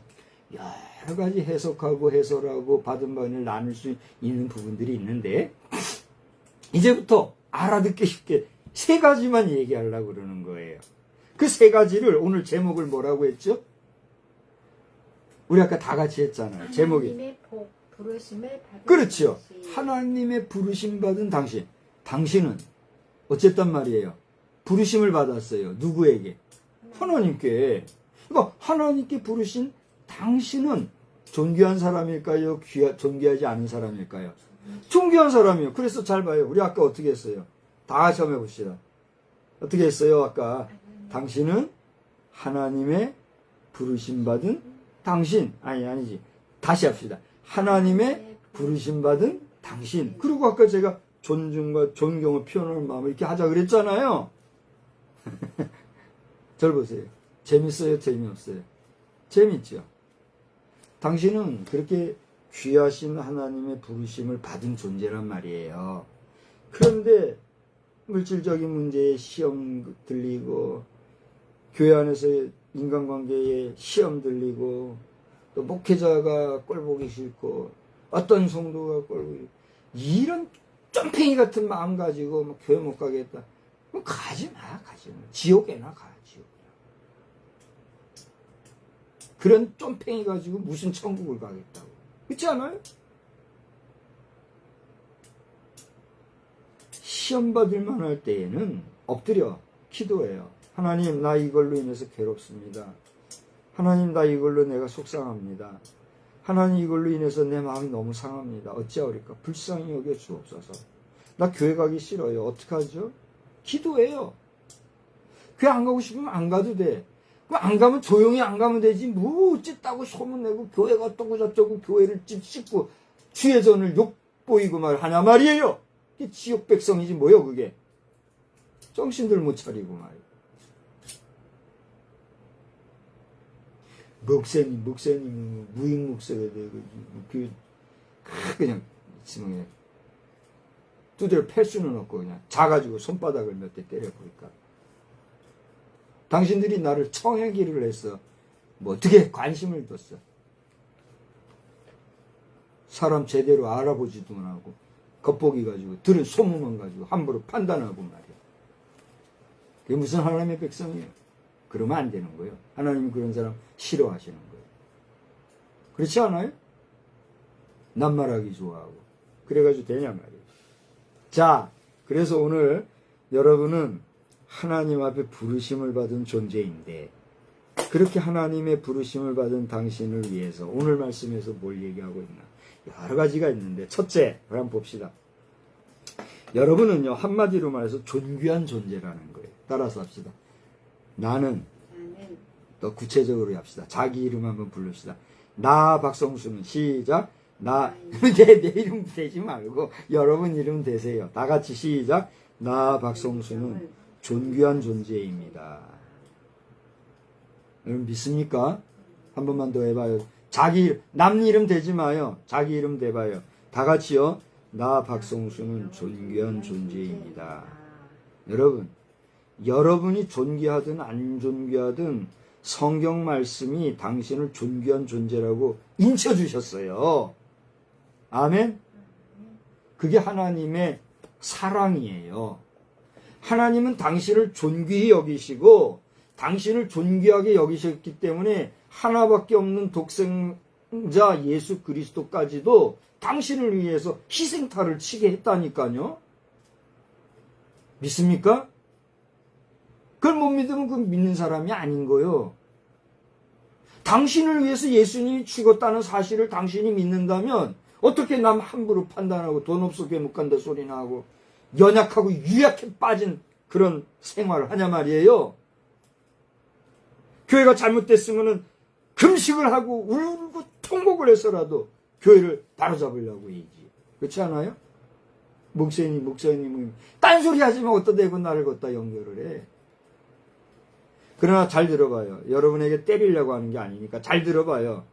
여러 가지 해석하고 해설하고 받은 바 은혜를 나눌 수 있는 부분들이 있는데 이제부터 알아듣기 쉽게 3가지만 얘기하려고 그러는 거예요. 그 3가지를 오늘 제목을 뭐라고 했죠? 우리 아까 다 같이 했잖아요. 제목이. 하나님의 복, 부르심을 받은 그렇죠. 당신. 하나님의 부르심 받은 당신. 당신은 어쨌단 말이에요. 부르심을 받았어요. 누구에게? 하나님께. 그러니까 하나님께 부르신 당신은 존귀한 사람일까요? 존귀하지 않은 사람일까요? 존귀한 사람이요. 그래서 잘 봐요. 우리 아까 어떻게 했어요? 다 같이 한번 해봅시다. 어떻게 했어요? 아까 당신은 하나님의 부르심 받은 당신. 아니지. 다시 합시다. 하나님의 부르심 받은 당신. 그리고 아까 제가 존중과 존경을 표현하는 마음을 이렇게 하자 그랬잖아요. 절 보세요. 재밌어요? 재미없어요? 재밌죠? 당신은 그렇게 귀하신 하나님의 부르심을 받은 존재란 말이에요. 그런데 물질적인 문제에 시험 들리고, 교회 안에서 인간관계에 시험 들리고, 또 목회자가 꼴보기 싫고, 어떤 성도가 꼴보기 싫고, 이런 쫌팽이 같은 마음 가지고 뭐 교회 못 가겠다. 그럼 가지 마. 지옥에나 가, 지옥에. 그런 쫌팽이 가지고 무슨 천국을 가겠다고. 그렇지 않아요? 시험 받을 만할 때에는 엎드려 기도해요. 하나님, 나 이걸로 인해서 괴롭습니다. 하나님, 나 이걸로 내가 속상합니다. 하나님, 이걸로 인해서 내 마음이 너무 상합니다. 어찌하오리까? 불쌍히 여겨 주옵소서. 나 교회 가기 싫어요. 어떡하죠? 기도해요. 교회 안 가고 싶으면 안 가도 돼. 그럼 안 가면 조용히 안 가면 되지. 뭐 어쨌다고 소문내고 교회가 어떠고 저쩌고 교회를 찝씹고 주의 전을 욕보이고 말하냐 말이에요. 이게 지옥 백성이지 뭐요 그게. 정신들 못 차리고 말이에요. 목사님 무인 목사가 되고 그냥 있으면 그냥 두드려 팰 수는 없고 그냥 자가지고 손바닥을 몇 대 때려보니까 당신들이 나를 청해기를 했어. 뭐 어떻게 관심을 뒀어. 사람 제대로 알아보지도 못하고 겉보기 가지고 들은 소문만 가지고 함부로 판단하고 말이야. 그게 무슨 하나님의 백성이에요. 그러면 안 되는 거예요. 하나님은 그런 사람 싫어하시는 거예요. 그렇지 않아요? 낱말하기 좋아하고. 그래가지고 되냐 말이에요. 자, 그래서 오늘 여러분은 하나님 앞에 부르심을 받은 존재인데 그렇게 하나님의 부르심을 받은 당신을 위해서 오늘 말씀에서 뭘 얘기하고 있나? 여러 가지가 있는데 첫째, 한번 봅시다. 여러분은요, 한마디로 말해서 존귀한 존재라는 거예요. 따라서 합시다. 나는 더 구체적으로 합시다. 자기 이름 한번 부릅시다. 나 박성수는 시작. 내 이름 대지 말고 여러분 이름 대세요. 다 같이 시작. 나 박성수는 존귀한 존재입니다. 여러분 믿습니까? 한 번만 더 해봐요. 남 이름 대지 마요. 자기 이름 대봐요. 다 같이요. 나 박성수는 존귀한 존재입니다. 여러분이 존귀하든 안 존귀하든 성경 말씀이 당신을 존귀한 존재라고 인쳐주셨어요. 아멘? 그게 하나님의 사랑이에요. 하나님은 당신을 존귀히 여기시고 당신을 존귀하게 여기셨기 때문에 하나밖에 없는 독생자 예수 그리스도까지도 당신을 위해서 희생타를 치게 했다니까요. 믿습니까? 그걸 못 믿으면 그 믿는 사람이 아닌 거요. 당신을 위해서 예수님이 죽었다는 사실을 당신이 믿는다면 어떻게 남 함부로 판단하고 돈 없어 교회 못 간다 소리나 하고 연약하고 유약해 빠진 그런 생활을 하냐 말이에요. 교회가 잘못됐으면 금식을 하고 울고 통곡을 해서라도 교회를 바로잡으려고 해야지. 그렇지 않아요? 목사님은 딴소리 하지만 어디다 대고 나를 걷다 연결을 해. 그러나 잘 들어봐요. 여러분에게 때리려고 하는 게 아니니까 잘 들어봐요.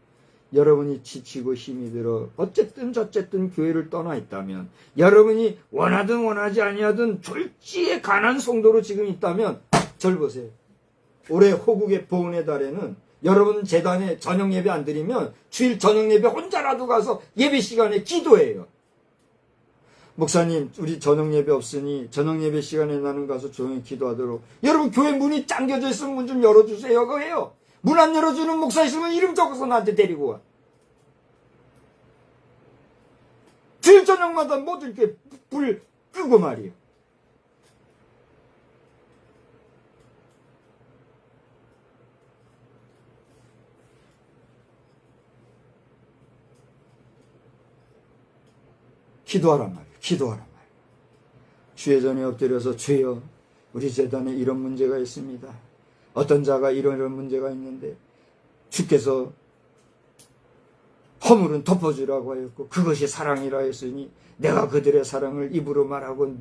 여러분이 지치고 힘이 들어 어쨌든 저쨌든 교회를 떠나 있다면, 여러분이 원하든 원하지 아니하든 졸지에 가난 성도로 지금 있다면 절 보세요. 올해 호국의 보은의 달에는 여러분 재단에 저녁 예배 안 드리면 주일 저녁 예배 혼자라도 가서 예배 시간에 기도해요. 목사님, 우리 저녁 예배 없으니 저녁 예배 시간에 나는 가서 조용히 기도하도록. 여러분, 교회 문이 잠겨져 있으면 문 좀 열어주세요. 그거 해요. 문 안 열어주는 목사 있으면 이름 적어서 나한테 데리고 와. 주일 저녁마다 모두 이렇게 불 끄고 말이에요. 기도하란 말이에요. 기도하란 말이에요. 주의 전에 엎드려서 주여, 우리 재단에 이런 문제가 있습니다. 어떤 자가 이런 문제가 있는데 주께서 허물은 덮어주라고 하였고 그것이 사랑이라 했으니 내가 그들의 사랑을 입으로 말하고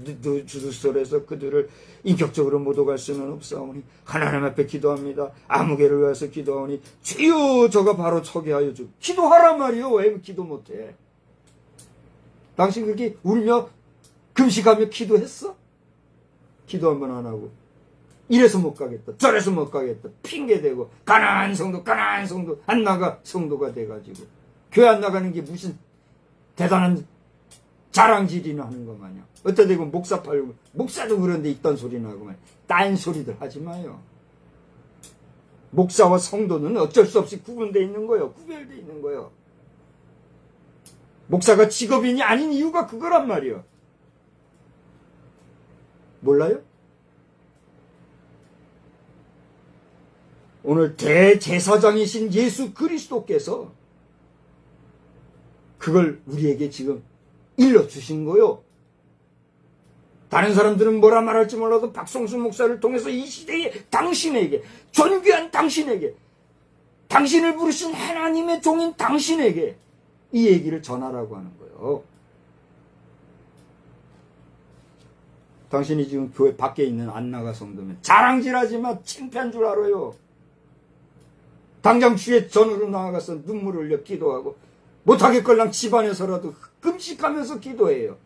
주술에서 그들을 인격적으로 모독할 수는 없사오니 하나님 앞에 기도합니다. 아무개를 위해서 기도하오니 주여 저가 바로 서게 하여 주. 기도하란 말이요. 왜 기도 못해? 당신 그렇게 울며 금식하며 기도했어? 기도 한 번 안 하고 이래서 못 가겠다 저래서 못 가겠다 핑계대고 가난한 성도 안 나가 성도가 돼가지고 교회 안 나가는 게 무슨 대단한 자랑질이나 하는 거 마냥 어떻게 되고 목사 팔고 목사도 그런데 있던 소리나 하고 말 딴 소리들 하지 마요. 목사와 성도는 어쩔 수 없이 구분되어 있는 거예요. 구별되어 있는 거예요. 목사가 직업인이 아닌 이유가 그거란 말이에요. 몰라요? 오늘 대제사장이신 예수 그리스도께서 그걸 우리에게 지금 일러주신 거요. 다른 사람들은 뭐라 말할지 몰라도 박성수 목사를 통해서 이 시대에 당신에게, 존귀한 당신에게, 당신을 부르신 하나님의 종인 당신에게 이 얘기를 전하라고 하는 거예요. 당신이 지금 교회 밖에 있는 안나가 성도면 자랑질하지 마. 창피한 줄 알아요. 당장 주의 전으로 나아가서 눈물 흘려 기도하고 못하겠걸랑 집안에서라도 금식하면서 기도해요.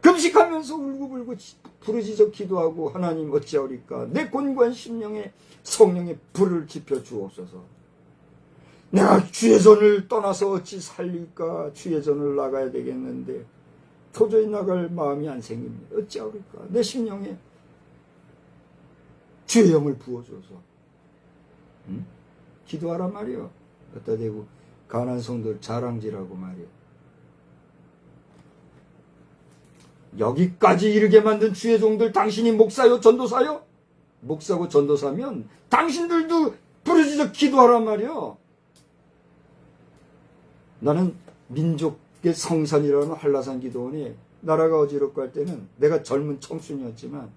금식하면서 울고불고 부르짖어 기도하고 하나님 어찌하오리까 내 곤고한 심령에 성령의 불을 지펴 주옵소서. 내가 주의 전을 떠나서 어찌 살릴까. 주의 전을 나가야 되겠는데 도저히 나갈 마음이 안 생깁니다. 어찌하오리까. 내 심령에 주의 영을 부어줘서 기도하란 말이요. 갖다 대고 가난한 성도를 자랑질하고 말이요. 여기까지 이르게 만든 주의 종들 당신이 목사요 전도사요? 목사고 전도사면 당신들도 부르짖어 기도하란 말이요. 나는 민족의 성산이라는 한라산 기도원에 나라가 어지럽고 할 때는 내가 젊은 청춘이었지만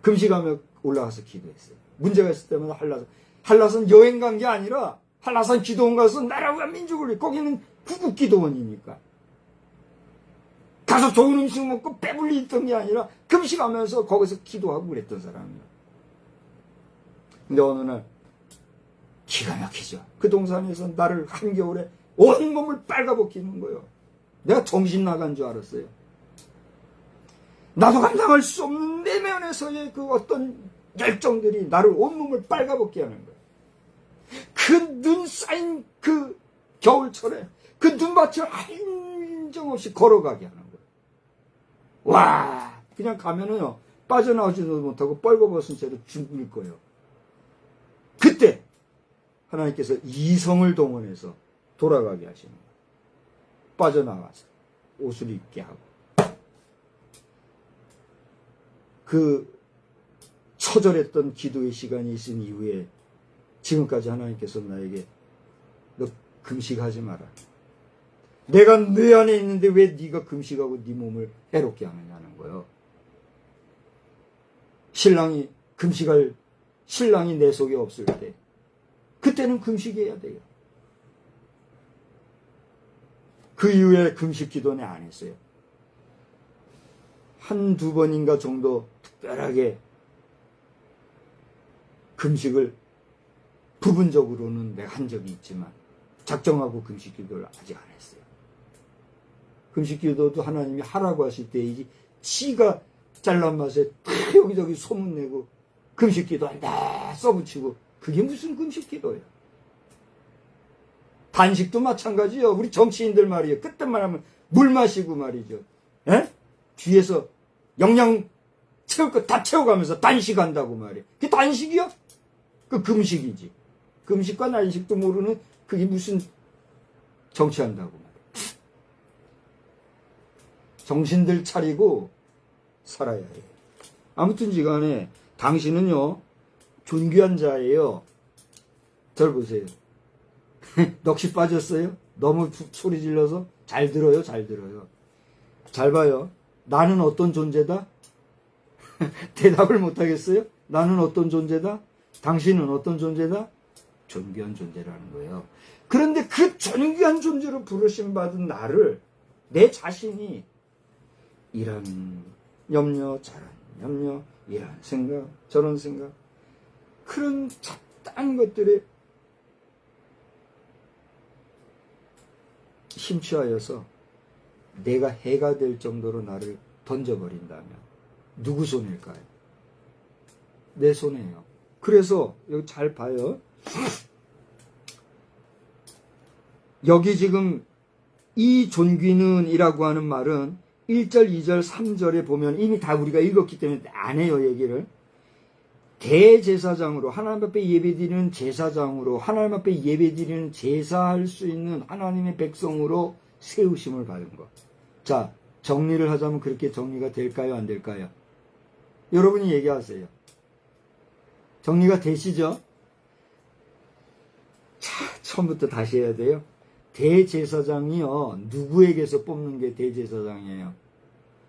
금식하며 올라가서 기도했어요. 문제가 있을 때마다 한라산 여행 간 게 아니라 한라산 기도원 가서 나라와 민족을 위해 거기는 구국 기도원이니까 가서 좋은 음식 먹고 배불리 있던 게 아니라 금식하면서 거기서 기도하고 그랬던 사람이에요. 근데 어느 날 기가 막히죠. 그 동산에서 나를 한겨울에 온몸을 빨가벗기는 거예요. 내가 정신 나간 줄 알았어요. 나도 감당할 수 없는 내면에서의 그 어떤 열정들이 나를 온몸을 빨가벗게 하는 거예요. 그 눈 쌓인 그 겨울철에 그 눈밭을 한정없이 걸어가게 하는 거예요. 와, 그냥 가면은요 빠져나오지도 못하고 뻘거벗은 채로 죽을 거예요. 그때 하나님께서 이성을 동원해서 돌아가게 하시는 거예요. 빠져나와서 옷을 입게 하고 그 처절했던 기도의 시간이 있은 이후에 지금까지 하나님께서 나에게 너 금식하지 마라. 내가 내 안에 있는데 왜 네가 금식하고 네 몸을 해롭게 하느냐는 거예요. 신랑이 내 속에 없을 때 그때는 금식해야 돼요. 그 이후에 금식 기도는 안 했어요. 한두 번인가 정도 특별하게 금식을 부분적으로는 내가 한 적이 있지만 작정하고 금식 기도를 아직 안 했어요. 금식 기도도 하나님이 하라고 하실 때이지 지가 잘난 맛에 여기저기 소문내고 금식 기도한다 써붙이고 그게 무슨 금식 기도예요. 단식도 마찬가지요. 우리 정치인들 말이에요. 그때만 하면 물 마시고 말이죠. 에? 뒤에서 영양 채울 거 다 채워가면서 단식한다고 말이에요. 그게 단식이요? 그 금식이지. 금식과 단식도 모르는 그게 무슨 정치한다고 말이에요. 정신들 차리고 살아야 해요. 아무튼지간에 당신은요 존귀한 자예요. 절 보세요. 넋이 빠졌어요? 너무 소리 질러서? 잘 들어요, 잘 들어요. 잘 봐요. 나는 어떤 존재다? 대답을 못하겠어요? 나는 어떤 존재다? 당신은 어떤 존재다? 존귀한 존재라는 거예요. 그런데 그 존귀한 존재로 부르심 받은 나를, 내 자신이 이런 염려, 저런 염려, 이런 생각, 저런 생각, 그런 잡다한 것들에 심취하여서 내가 해가 될 정도로 나를 던져버린다면 누구 손일까요? 내 손이에요. 그래서 여기 잘 봐요. 여기 지금 이 존귀는 이라고 하는 말은 1절, 2절, 3절에 보면 이미 다 우리가 읽었기 때문에 안 해요, 얘기를. 대제사장으로, 하나님 앞에 예배드리는 제사장으로, 하나님 앞에 예배드리는 제사할 수 있는 하나님의 백성으로 세우심을 받은 것. 자, 정리를 하자면 그렇게 정리가 될까요, 안 될까요? 여러분이 얘기하세요. 정리가 되시죠? 자, 처음부터 다시 해야 돼요. 대제사장이요, 누구에게서 뽑는 게 대제사장이에요?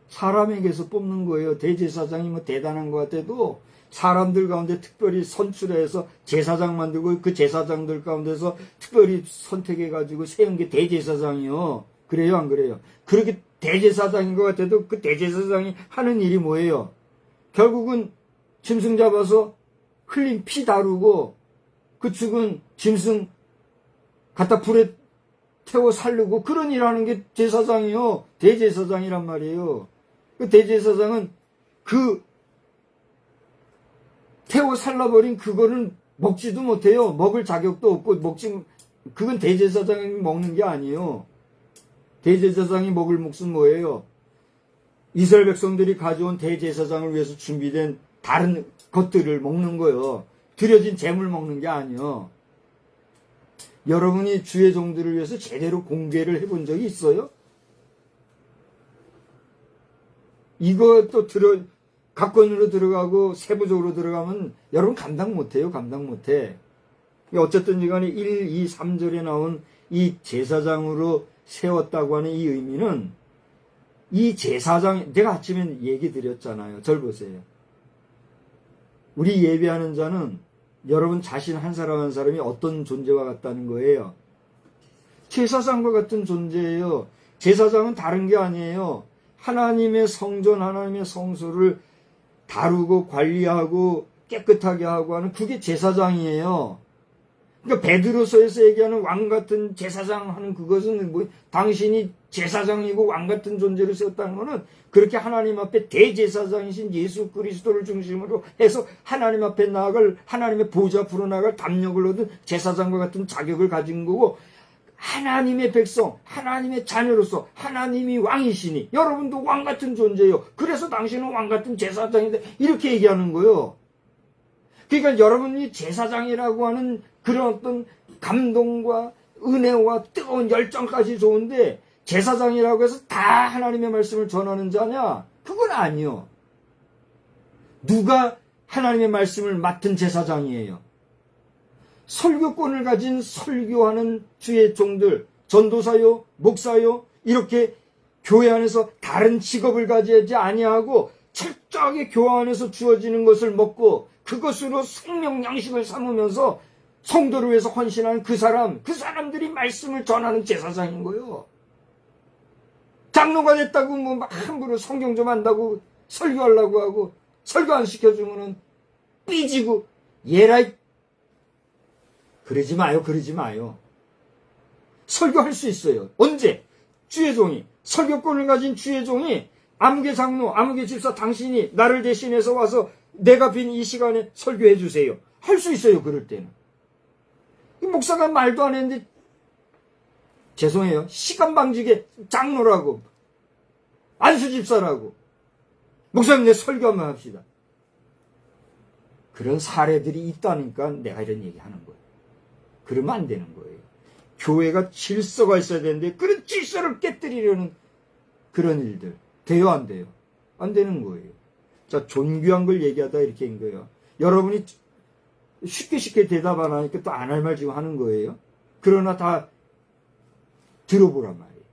사람에게서 뽑는 거예요. 대제사장이 뭐 대단한 것 같아도 사람들 가운데 특별히 선출해서 제사장 만들고 그 제사장들 가운데서 특별히 선택해가지고 세운 게 대제사장이요. 그래요, 안 그래요? 그렇게 대제사장인 것 같아도 그 대제사장이 하는 일이 뭐예요? 결국은 짐승 잡아서 흘린 피 다루고 그 죽은 짐승 갖다 불에 태워 살르고 그런 일 하는 게 제사장이요. 대제사장이란 말이에요. 그 대제사장은 그 태워 살라버린 그거를 먹지도 못해요. 먹을 자격도 없고 그건 대제사장이 먹는 게 아니에요. 대제사장이 먹을 몫은 뭐예요? 이스라엘 백성들이 가져온 대제사장을 위해서 준비된 다른 것들을 먹는 거예요. 드려진 재물 먹는 게 아니에요. 여러분이 주의 종들을 위해서 제대로 공개를 해본 적이 있어요? 이것도 각권으로 들어가고 세부적으로 들어가면 여러분 감당 못해요. 감당 못해. 어쨌든 간에 1, 2, 3절에 나온 이 제사장으로 세웠다고 하는 이 의미는 이 제사장, 제가 아침에 얘기 드렸잖아요. 절 보세요. 우리 예배하는 자는 여러분 자신 한 사람 한 사람이 어떤 존재와 같다는 거예요. 제사장과 같은 존재예요. 제사장은 다른 게 아니에요. 하나님의 성전, 하나님의 성소를 다루고 관리하고 깨끗하게 하고 하는 그게 제사장이에요. 그러니까 베드로서에서 얘기하는 왕 같은 제사장 하는 그것은 뭐 당신이 제사장이고 왕 같은 존재로 세웠다는 것은 그렇게 하나님 앞에 대제사장이신 예수 그리스도를 중심으로 해서 하나님 앞에 나아갈 하나님의 보좌 앞으로 나아갈 담력을 얻은 제사장과 같은 자격을 가진 거고 하나님의 백성, 하나님의 자녀로서 하나님이 왕이시니 여러분도 왕 같은 존재예요. 그래서 당신은 왕 같은 제사장인데 이렇게 얘기하는 거예요. 그러니까 여러분이 제사장이라고 하는 그런 어떤 감동과 은혜와 뜨거운 열정까지 좋은데 제사장이라고 해서 다 하나님의 말씀을 전하는 자냐? 그건 아니요. 누가 하나님의 말씀을 맡은 제사장이에요? 설교권을 가진 설교하는 주의 종들, 전도사요, 목사요, 이렇게 교회 안에서 다른 직업을 가지지 아니하고 철저하게 교회 안에서 주어지는 것을 먹고 그것으로 생명 양식을 삼으면서 성도를 위해서 헌신하는 그 사람들이 말씀을 전하는 제사장인 거예요. 장로가 됐다고 뭐 막 함부로 성경 좀 한다고 설교하려고 하고 설교 안 시켜주면은 삐지고 얘라이 그러지 마요. 설교할 수 있어요. 언제? 주의 종이, 설교권을 가진 주의 종이 아무개 장로, 아무개 집사 당신이 나를 대신해서 와서 내가 빈 이 시간에 설교해 주세요. 할 수 있어요. 그럴 때는. 이 목사가 말도 안 했는데 죄송해요. 시간 방지게 장로라고 안수 집사라고 목사님 내 설교 한번 합시다. 그런 사례들이 있다니까 내가 이런 얘기하는 거예요. 그러면 안 되는 거예요. 교회가 질서가 있어야 되는데 그런 질서를 깨뜨리려는 그런 일들 돼요, 안 돼요? 안 되는 거예요. 자, 존귀한 걸 얘기하다 이렇게 한 거예요. 여러분이 쉽게 대답 안 하니까 또 안 할 말 지금 하는 거예요. 그러나 다 들어보란 말이에요.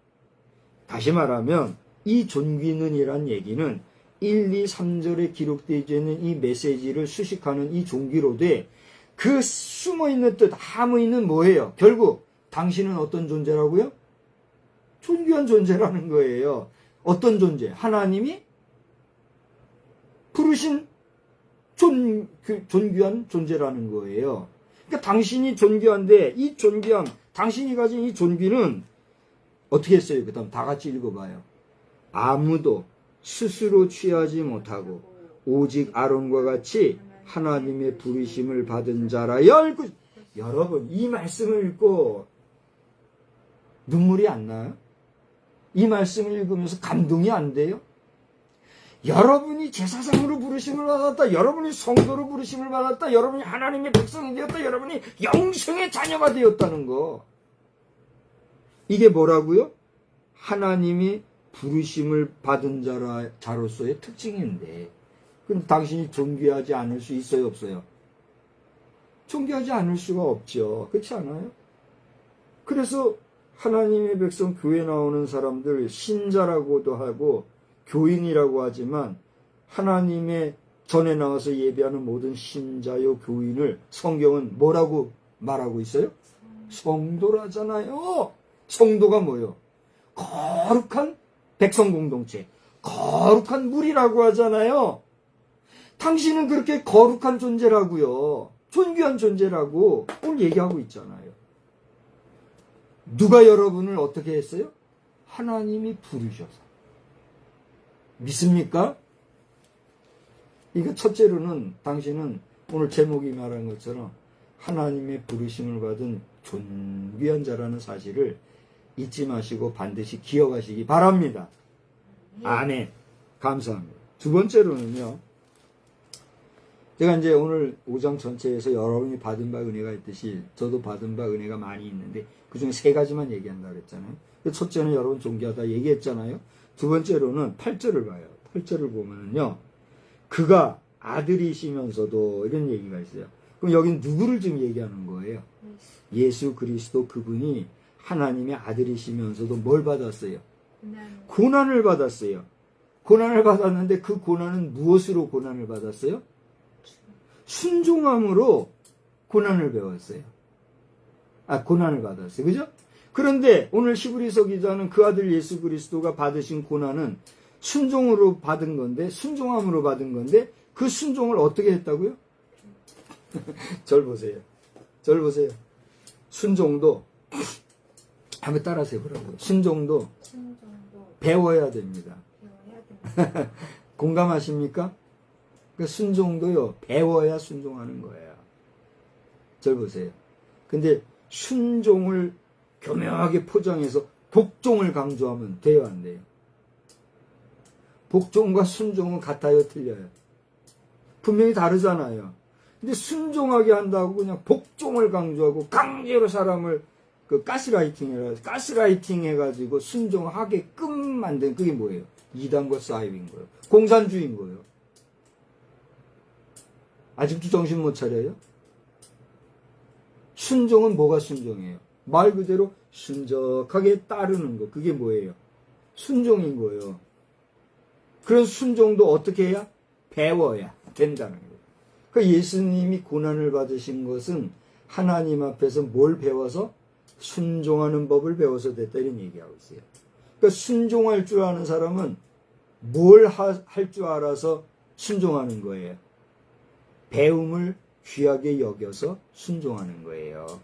다시 말하면 이 존귀는이란 얘기는 1, 2, 3절에 기록되어 있는 이 메시지를 수식하는 이 존귀로되 그 숨어있는 뜻, 함의는 뭐예요? 결국 당신은 어떤 존재라고요? 존귀한 존재라는 거예요. 어떤 존재? 하나님이 부르신 존귀한 존재라는 거예요. 그러니까 당신이 존귀한데 이 존귀함, 당신이 가진 이 존귀는 어떻게 했어요? 그 다음 다 같이 읽어봐요. 아무도 스스로 취하지 못하고 오직 아론과 같이 하나님의 부르심을 받은 자라여. 여러분, 이 말씀을 읽고 눈물이 안 나요? 이 말씀을 읽으면서 감동이 안 돼요? 여러분이 제사장으로 부르심을 받았다. 여러분이 성도로 부르심을 받았다. 여러분이 하나님의 백성이 되었다. 여러분이 영생의 자녀가 되었다는 거. 이게 뭐라고요? 하나님이 부르심을 받은 자로서의 특징인데, 그럼 당신이 존귀하지 않을 수 있어요, 없어요? 존귀하지 않을 수가 없죠. 그렇지 않아요? 그래서 하나님의 백성 교회 나오는 사람들 신자라고도 하고 교인이라고 하지만, 하나님의 전에 나와서 예배하는 모든 신자요 교인을 성경은 뭐라고 말하고 있어요? 성도라잖아요. 성도가 뭐예요? 거룩한 백성 공동체, 거룩한 무리라고 하잖아요. 당신은 그렇게 거룩한 존재라고요. 존귀한 존재라고 오늘 얘기하고 있잖아요. 누가 여러분을 어떻게 했어요? 하나님이 부르셔서. 믿습니까? 이거 첫째로는 당신은 오늘 제목이 말한 것처럼 하나님의 부르심을 받은 존귀한 자라는 사실을 잊지 마시고 반드시 기억하시기 바랍니다. 아멘. 감사합니다. 두 번째로는요, 제가 이제 오늘 5장 전체에서 여러분이 받은 바 은혜가 있듯이 저도 받은 바 은혜가 많이 있는데 그 중에 세 가지만 얘기한다 그랬잖아요. 첫째는 여러분 존귀하다 얘기했잖아요. 두 번째로는 8절을 봐요. 8절을 보면요, 그가 아들이시면서도 이런 얘기가 있어요. 그럼 여긴 누구를 지금 얘기하는 거예요? 예수 그리스도, 그분이 하나님의 아들이시면서도 뭘 받았어요? 고난을 받았어요. 고난을 받았는데 그 고난은 무엇으로 고난을 받았어요? 순종함으로 고난을 배웠어요. 고난을 받았어요. 그죠? 그런데 오늘 히브리서 기자는 그 아들 예수 그리스도가 받으신 고난은 순종으로 받은 건데, 순종함으로 받은 건데, 그 순종을 어떻게 했다고요? 절 보세요. 절 보세요. 순종도, 한번 따라서 해보라고요. 순종도 배워야 됩니다. 공감하십니까? 그 순종도요, 배워야 순종하는 거예요. 절 보세요. 근데 순종을 교묘하게 포장해서 복종을 강조하면 돼요, 안 돼요? 복종과 순종은 같아요, 틀려요? 분명히 다르잖아요. 근데 순종하게 한다고 그냥 복종을 강조하고 강제로 사람을 가스라이팅 해가지고 순종하게끔 만든, 그게 뭐예요? 이단과 사이비인 거예요. 공산주의인 거예요. 아직도 정신 못 차려요? 순종은 뭐가 순종이에요? 말 그대로 순적하게 따르는 거. 그게 뭐예요? 순종인 거예요. 그런 순종도 어떻게 해야? 배워야 된다는 거예요. 그러니까 예수님이 고난을 받으신 것은 하나님 앞에서 뭘 배워서? 순종하는 법을 배워서 됐다, 이런 얘기하고 있어요. 그러니까 순종할 줄 아는 사람은 뭘 할 줄 알아서 순종하는 거예요. 배움을 귀하게 여겨서 순종하는 거예요.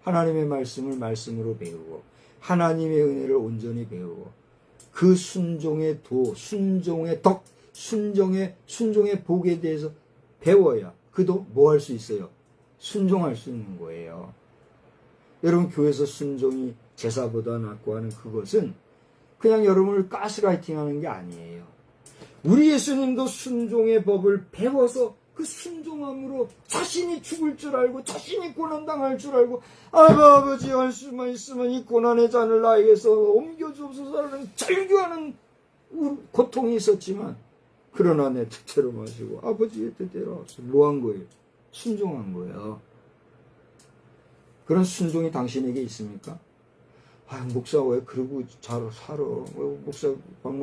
하나님의 말씀을 말씀으로 배우고 하나님의 은혜를 온전히 배우고 그 순종의 도, 순종의 덕, 순종의 복에 대해서 배워야 그도 뭐 할 수 있어요? 순종할 수 있는 거예요. 여러분, 교회에서 순종이 제사보다 낫고 하는 그것은 그냥 여러분을 가스라이팅 하는 게 아니에요. 우리 예수님도 순종의 법을 배워서 그 순종함으로 자신이 죽을 줄 알고 자신이 고난당할 줄 알고 아버지 할 수만 있으면 이 고난의 잔을 나에게서 옮겨주옵소서라는 절규하는 고통이 있었지만, 그러나 내 뜻대로 마시고 아버지의 뜻대로 뭐 한 거예요? 순종한 거예요. 그런 순종이 당신에게 있습니까? 목사 왜 그러고 잘 살아? 박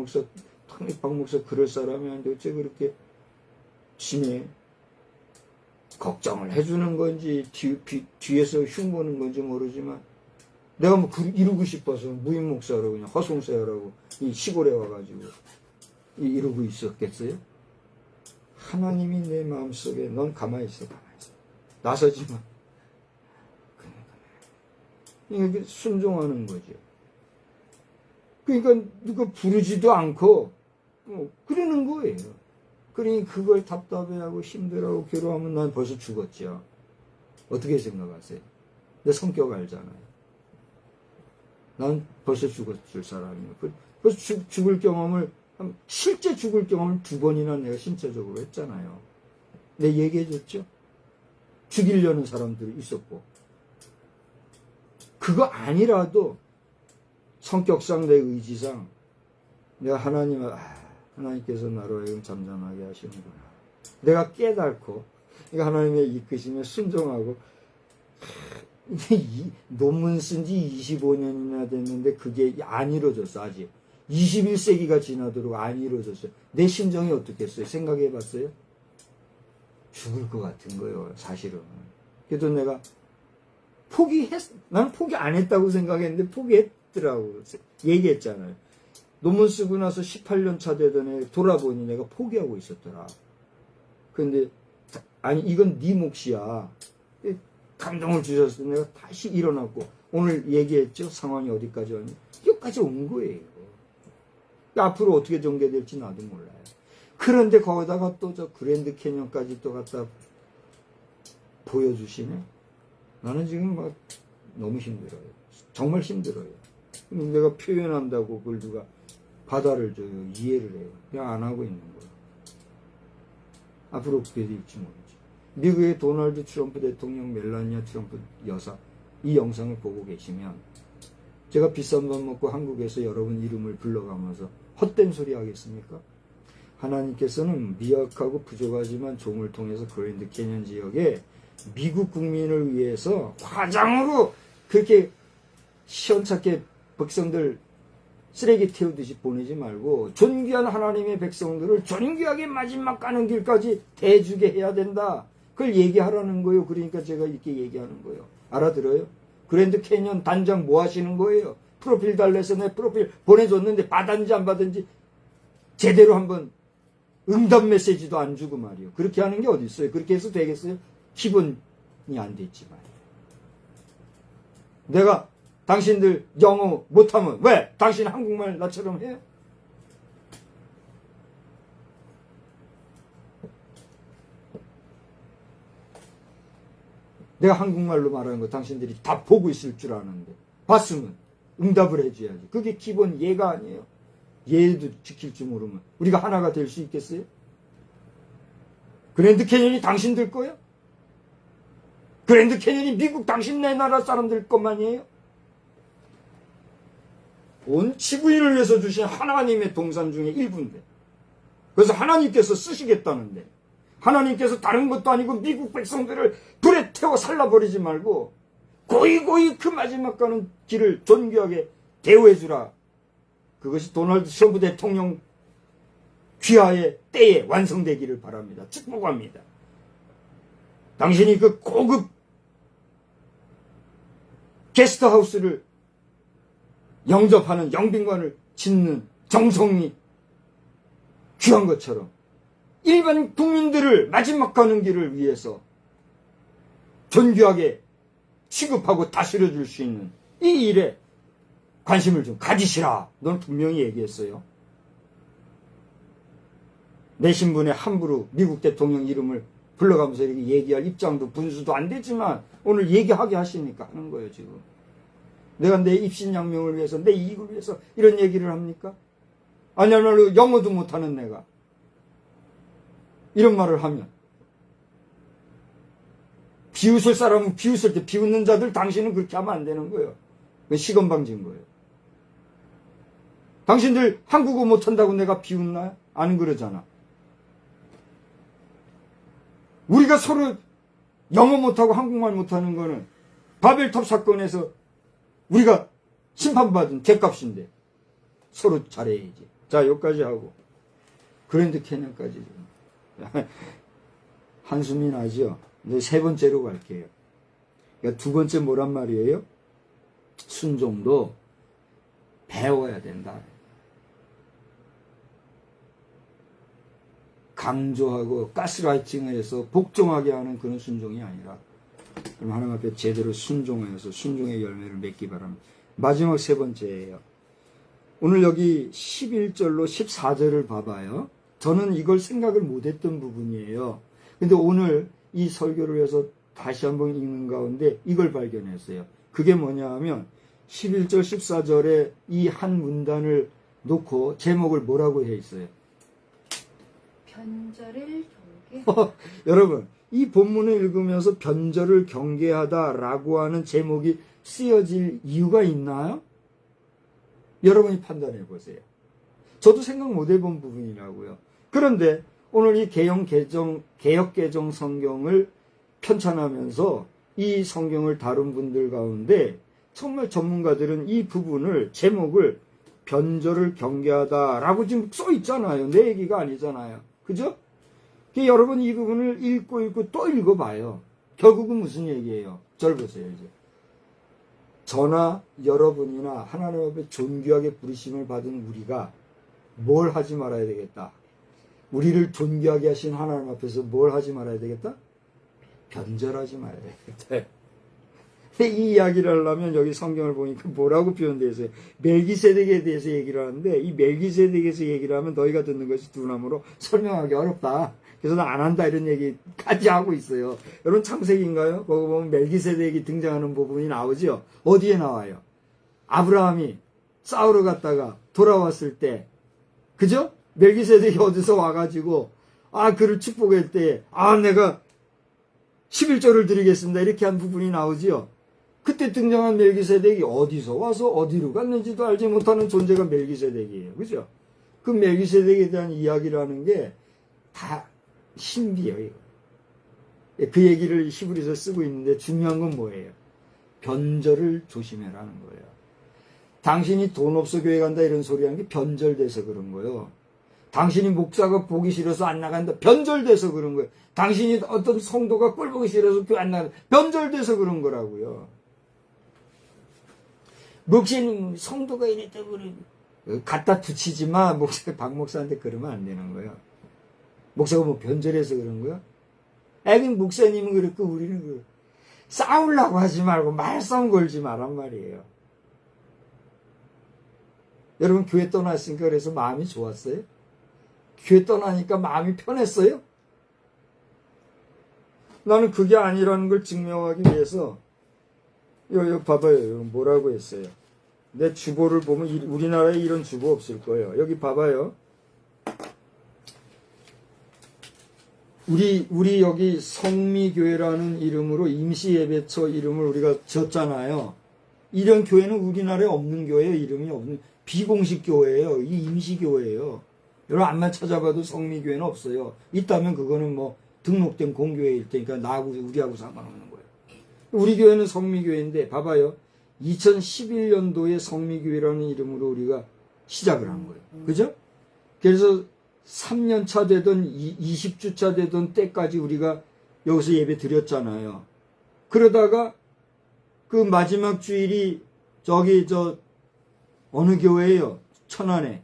목사 그럴 사람이 아닌데 어째 그렇게 심해? 걱정을 해주는 건지 뒤에서 흉보는 건지 모르지만 내가 뭐 이루고 싶어서 무임 목사라고 그냥 허송세라고 이 시골에 와가지고 이러고 있었겠어요? 하나님이 내 마음속에 넌 가만히 있어. 나서지 마. 이게 순종하는 거죠. 그러니까 누가 부르지도 않고 그러는 거예요. 그러니 그걸 답답해하고 힘들어하고 괴로워하면 난 벌써 죽었죠. 어떻게 생각하세요? 내 성격 알잖아요. 난 벌써 죽었을 사람이에요. 그래서 죽을 경험을 실제 죽을 경험을 2번이나 내가 신체적으로 했잖아요. 내가 얘기해줬죠. 죽이려는 사람들이 있었고 그거 아니라도 성격상 내 의지상 내가 하나님께서 나로 하여금 잠잠하게 하시는구나. 내가 깨닫고 하나님의 이끄심에 순종하고 논문 쓴 지 25년이나 됐는데 그게 안 이루어졌어. 아직 21세기가 지나도록 안 이루어졌어요. 내 심정이 어떻겠어요? 생각해 봤어요? 죽을 것 같은 거예요, 사실은. 그래도 내가 나는 포기 안 했다고 생각했는데 포기했더라고. 얘기했잖아요. 논문 쓰고 나서 18년 차 되던 애 돌아보니 내가 포기하고 있었더라. 근데 아니 이건 네 몫이야. 감동을 주셔서 내가 다시 일어났고 오늘 얘기했죠. 상황이 어디까지 왔니? 여기까지 온 거예요. 앞으로 어떻게 전개될지 나도 몰라요. 그런데 거기다가 또 저 그랜드 캐년까지 또 갖다 보여주시네. 나는 지금 막 너무 힘들어요. 정말 힘들어요. 내가 표현한다고 그걸 누가 바다를 줘요. 이해를 해요. 그냥 안 하고 있는 거예요. 앞으로 어떻게 될지 모르지. 미국의 도널드 트럼프 대통령, 멜라니아 트럼프 여사 이 영상을 보고 계시면 제가 비싼 밥 먹고 한국에서 여러분 이름을 불러가면서 헛된 소리 하겠습니까? 하나님께서는 미약하고 부족하지만 종을 통해서 그랜드 캐년 지역에 미국 국민을 위해서 화장으로 그렇게 시원찮게 백성들 쓰레기 태우듯이 보내지 말고 존귀한 하나님의 백성들을 존귀하게 마지막 가는 길까지 대주게 해야 된다. 그걸 얘기하라는 거예요. 그러니까 제가 이렇게 얘기하는 거예요. 알아들어요? 그랜드 캐년 단장 뭐 하시는 거예요? 프로필 달래서 내 프로필 보내줬는데 받았는지 안 받았는지 제대로 한번 응답 메시지도 안 주고 말이요. 그렇게 하는 게 어디 있어요? 그렇게 해서 되겠어요? 기본이 안 됐지만. 내가 당신들 영어 못하면 왜? 당신 한국말 나처럼 해요? 내가 한국말로 말하는 거 당신들이 다 보고 있을 줄 아는데 봤으면 응답을 해줘야지. 그게 기본 예가 아니에요. 예도 지킬 줄 모르면 우리가 하나가 될 수 있겠어요? 그랜드 캐년이 당신들 거예요? 그랜드 캐년이 미국 당신 내 나라 사람들 것만이에요? 온 지구인을 위해서 주신 하나님의 동산 중에 일부인데 그래서 하나님께서 쓰시겠다는데 하나님께서 다른 것도 아니고 미국 백성들을 불에 태워 살라버리지 말고 고이고이 그 마지막 가는 길을 존귀하게 대우해주라. 그것이 도널드 트럼프 대통령 귀하의 때에 완성되기를 바랍니다. 축복합니다. 당신이 그 고급 게스트하우스를 영접하는 영빈관을 짓는 정성이 귀한 것처럼 일반 국민들을 마지막 가는 길을 위해서 존귀하게 취급하고 다스려 줄 수 있는 이 일에 관심을 좀 가지시라. 넌 분명히 얘기했어요. 내 신분에 함부로 미국 대통령 이름을 불러가면서 이렇게 얘기할 입장도 분수도 안 되지만 오늘 얘기하게 하시니까 하는 거예요. 지금 내가 내 입신양명을 위해서 내 이익을 위해서 이런 얘기를 합니까? 아니야말로 영어도 못하는 내가 이런 말을 하면 비웃을 사람은 비웃을 때 비웃는 자들 당신은 그렇게 하면 안 되는 거예요. 그건 시건방진 거예요. 당신들 한국어 못한다고 내가 비웃나요? 안 그러잖아. 우리가 서로 영어 못하고 한국말 못하는 거는 바벨탑 사건에서 우리가 심판받은 죗값인데 서로 잘해야지. 자, 여기까지 하고 그랜드 캐년까지 한숨이 나죠. 이제 세 번째로 갈게요. 그러니까 두 번째 뭐란 말이에요? 순종도 배워야 된다. 강조하고 가스라이팅을 해서 복종하게 하는 그런 순종이 아니라, 그럼 하나님 앞에 제대로 순종해서 순종의 열매를 맺기 바랍니다. 마지막 세 번째예요. 오늘 여기 11절로 14절을 봐봐요. 저는 이걸 생각을 못했던 부분이에요. 근데 오늘 이 설교를 해서 다시 한번 읽는 가운데 이걸 발견했어요. 그게 뭐냐 하면 11절 14절에 이 한 문단을 놓고 제목을 뭐라고 해 있어요? 변절을 경계. 여러분, 이 본문을 읽으면서 변절을 경계하다라고 하는 제목이 쓰여질 이유가 있나요? 여러분이 판단해 보세요. 저도 생각 못 해본 부분이라고요. 그런데 오늘 이 개역 개정 성경을 편찬하면서 이 성경을 다룬 분들 가운데 정말 전문가들은 이 부분을, 제목을 변절을 경계하다라고 지금 써 있잖아요. 내 얘기가 아니잖아요. 그죠? 여러분 이 부분을 읽고 또 읽어봐요. 결국은 무슨 얘기예요? 절 보세요, 이제. 저나 여러분이나 하나님 앞에 존귀하게 부르심을 받은 우리가 뭘 하지 말아야 되겠다? 우리를 존귀하게 하신 하나님 앞에서 뭘 하지 말아야 되겠다? 변절하지 말아야 되겠다. 이 이야기를 하려면 여기 성경을 보니까 뭐라고 표현되어 있어요? 멜기세덱에 대해서 얘기를 하는데, 이 멜기세덱에서 얘기를 하면 너희가 듣는 것이 두나무로 설명하기 어렵다. 그래서 나 안 한다 이런 얘기까지 하고 있어요. 여러분 창세기인가요? 거기 보면 멜기세덱이 등장하는 부분이 나오죠. 어디에 나와요? 아브라함이 싸우러 갔다가 돌아왔을 때, 그죠? 멜기세덱이 어디서 와가지고 그를 축복할 때 내가 11조를 드리겠습니다 이렇게 한 부분이 나오지요. 그때 등장한 멜기세덱이 어디서 와서 어디로 갔는지도 알지 못하는 존재가 멜기세덱이에요. 그죠? 그 멜기세덱에 대한 이야기를 하는 게 다 신비예요. 그 얘기를 히브리서 쓰고 있는데 중요한 건 뭐예요? 변절을 조심해라는 거예요. 당신이 돈 없어 교회 간다 이런 소리 하는 게 변절돼서 그런 거예요. 당신이 목사가 보기 싫어서 안 나간다. 변절돼서 그런 거예요. 당신이 어떤 성도가 꼴 보기 싫어서 교회 안 나간다. 변절돼서 그런 거라고요. 목사님 성도가 이랬다고 갖다 붙이지 마. 박 목사한테 그러면 안 되는 거예요. 목사가 뭐 변절해서 그런 거야? 목사님은 그렇고 우리는 싸우려고 하지 말고 말싸움 걸지 말란 말이에요. 여러분 교회 떠났으니까 그래서 마음이 좋았어요? 교회 떠나니까 마음이 편했어요? 나는 그게 아니라는 걸 증명하기 위해서 여기 봐봐요. 뭐라고 했어요? 내 주보를 보면 우리나라에 이런 주보 없을 거예요. 여기 봐봐요. 우리 여기 성미교회라는 이름으로 임시예배처 이름을 우리가 지었잖아요. 이런 교회는 우리나라에 없는 교회예요. 이름이 없는 비공식 교회예요. 이 임시교회예요. 여러분 암만 찾아봐도 성미교회는 없어요. 있다면 그거는 뭐 등록된 공교회일 테니까 나하고 우리하고 상관없는 거예요. 우리 교회는 성미교회인데 봐봐요. 2011년도에 성미교회라는 이름으로 우리가 시작을 한 거예요. 그죠? 그래서 3년차 되던 20주차 되던 때까지 우리가 여기서 예배 드렸잖아요. 그러다가 그 마지막 주일이 어느 교회예요? 천안에.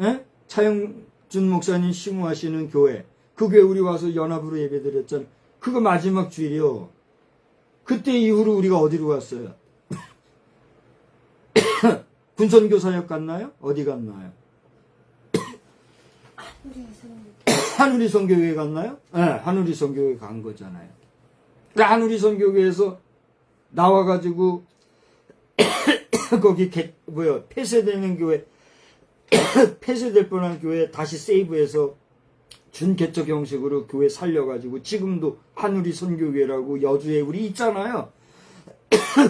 에? 차영준 목사님 심우하시는 교회. 그 교회 우리 와서 연합으로 예배 드렸잖아요. 그거 마지막 주일이요. 그때 이후로 우리가 어디로 갔어요? 군선교사역 갔나요? 어디 갔나요? 하누리 선교회 갔나요? 네, 하누리 선교회 간 거잖아요. 하누리 선교회에서 나와가지고 거기 폐쇄되는 교회, 폐쇄될 뻔한 교회 다시 세이브해서 준개척 형식으로 교회 살려가지고 지금도 하누리 선교회라고 여주에 우리 있잖아요.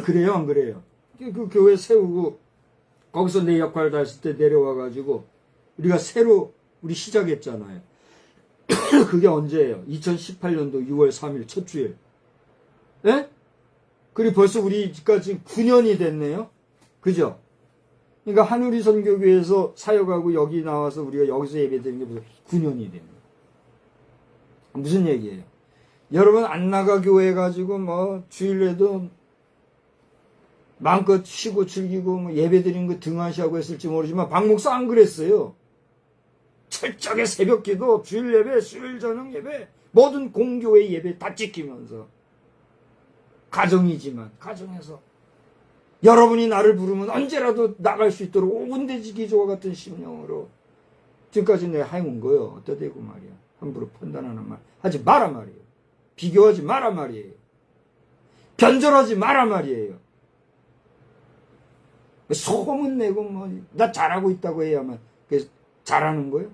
그래요, 안 그래요? 그 교회 세우고 거기서 내 역할을 다 했을 때 내려와가지고 우리가 새로 우리 시작했잖아요. 그게 언제예요? 2018년도 6월 3일 첫 주일. 예? 그리고 벌써 우리가 지금 9년이 됐네요. 그죠? 그러니까 하누리 선교교회에서 사역하고 여기 나와서 우리가 여기서 예배드리는 게 무슨 9년이 됩니다. 무슨 얘기예요? 여러분 안 나가 교회 가지고 뭐 주일에도 마음껏 쉬고 즐기고 뭐 예배 드리는 거 등한시하고 했을지 모르지만 박 목사 안 그랬어요. 철저하게 새벽 기도, 주일 예배, 수요일 저녁 예배, 모든 공교회 예배 다 지키면서 가정이지만 가정에서 여러분이 나를 부르면 언제라도 나갈 수 있도록 오분대지 기조와 같은 심령으로 지금까지 내가 해온 거요. 어떠 대고 말이야. 함부로 판단하는 말 하지 마라 말이에요. 비교하지 마라 말이에요. 변절하지 마라 말이에요. 소문 내고 뭐 나 잘하고 있다고 해야만 그래서 잘하는 거예요?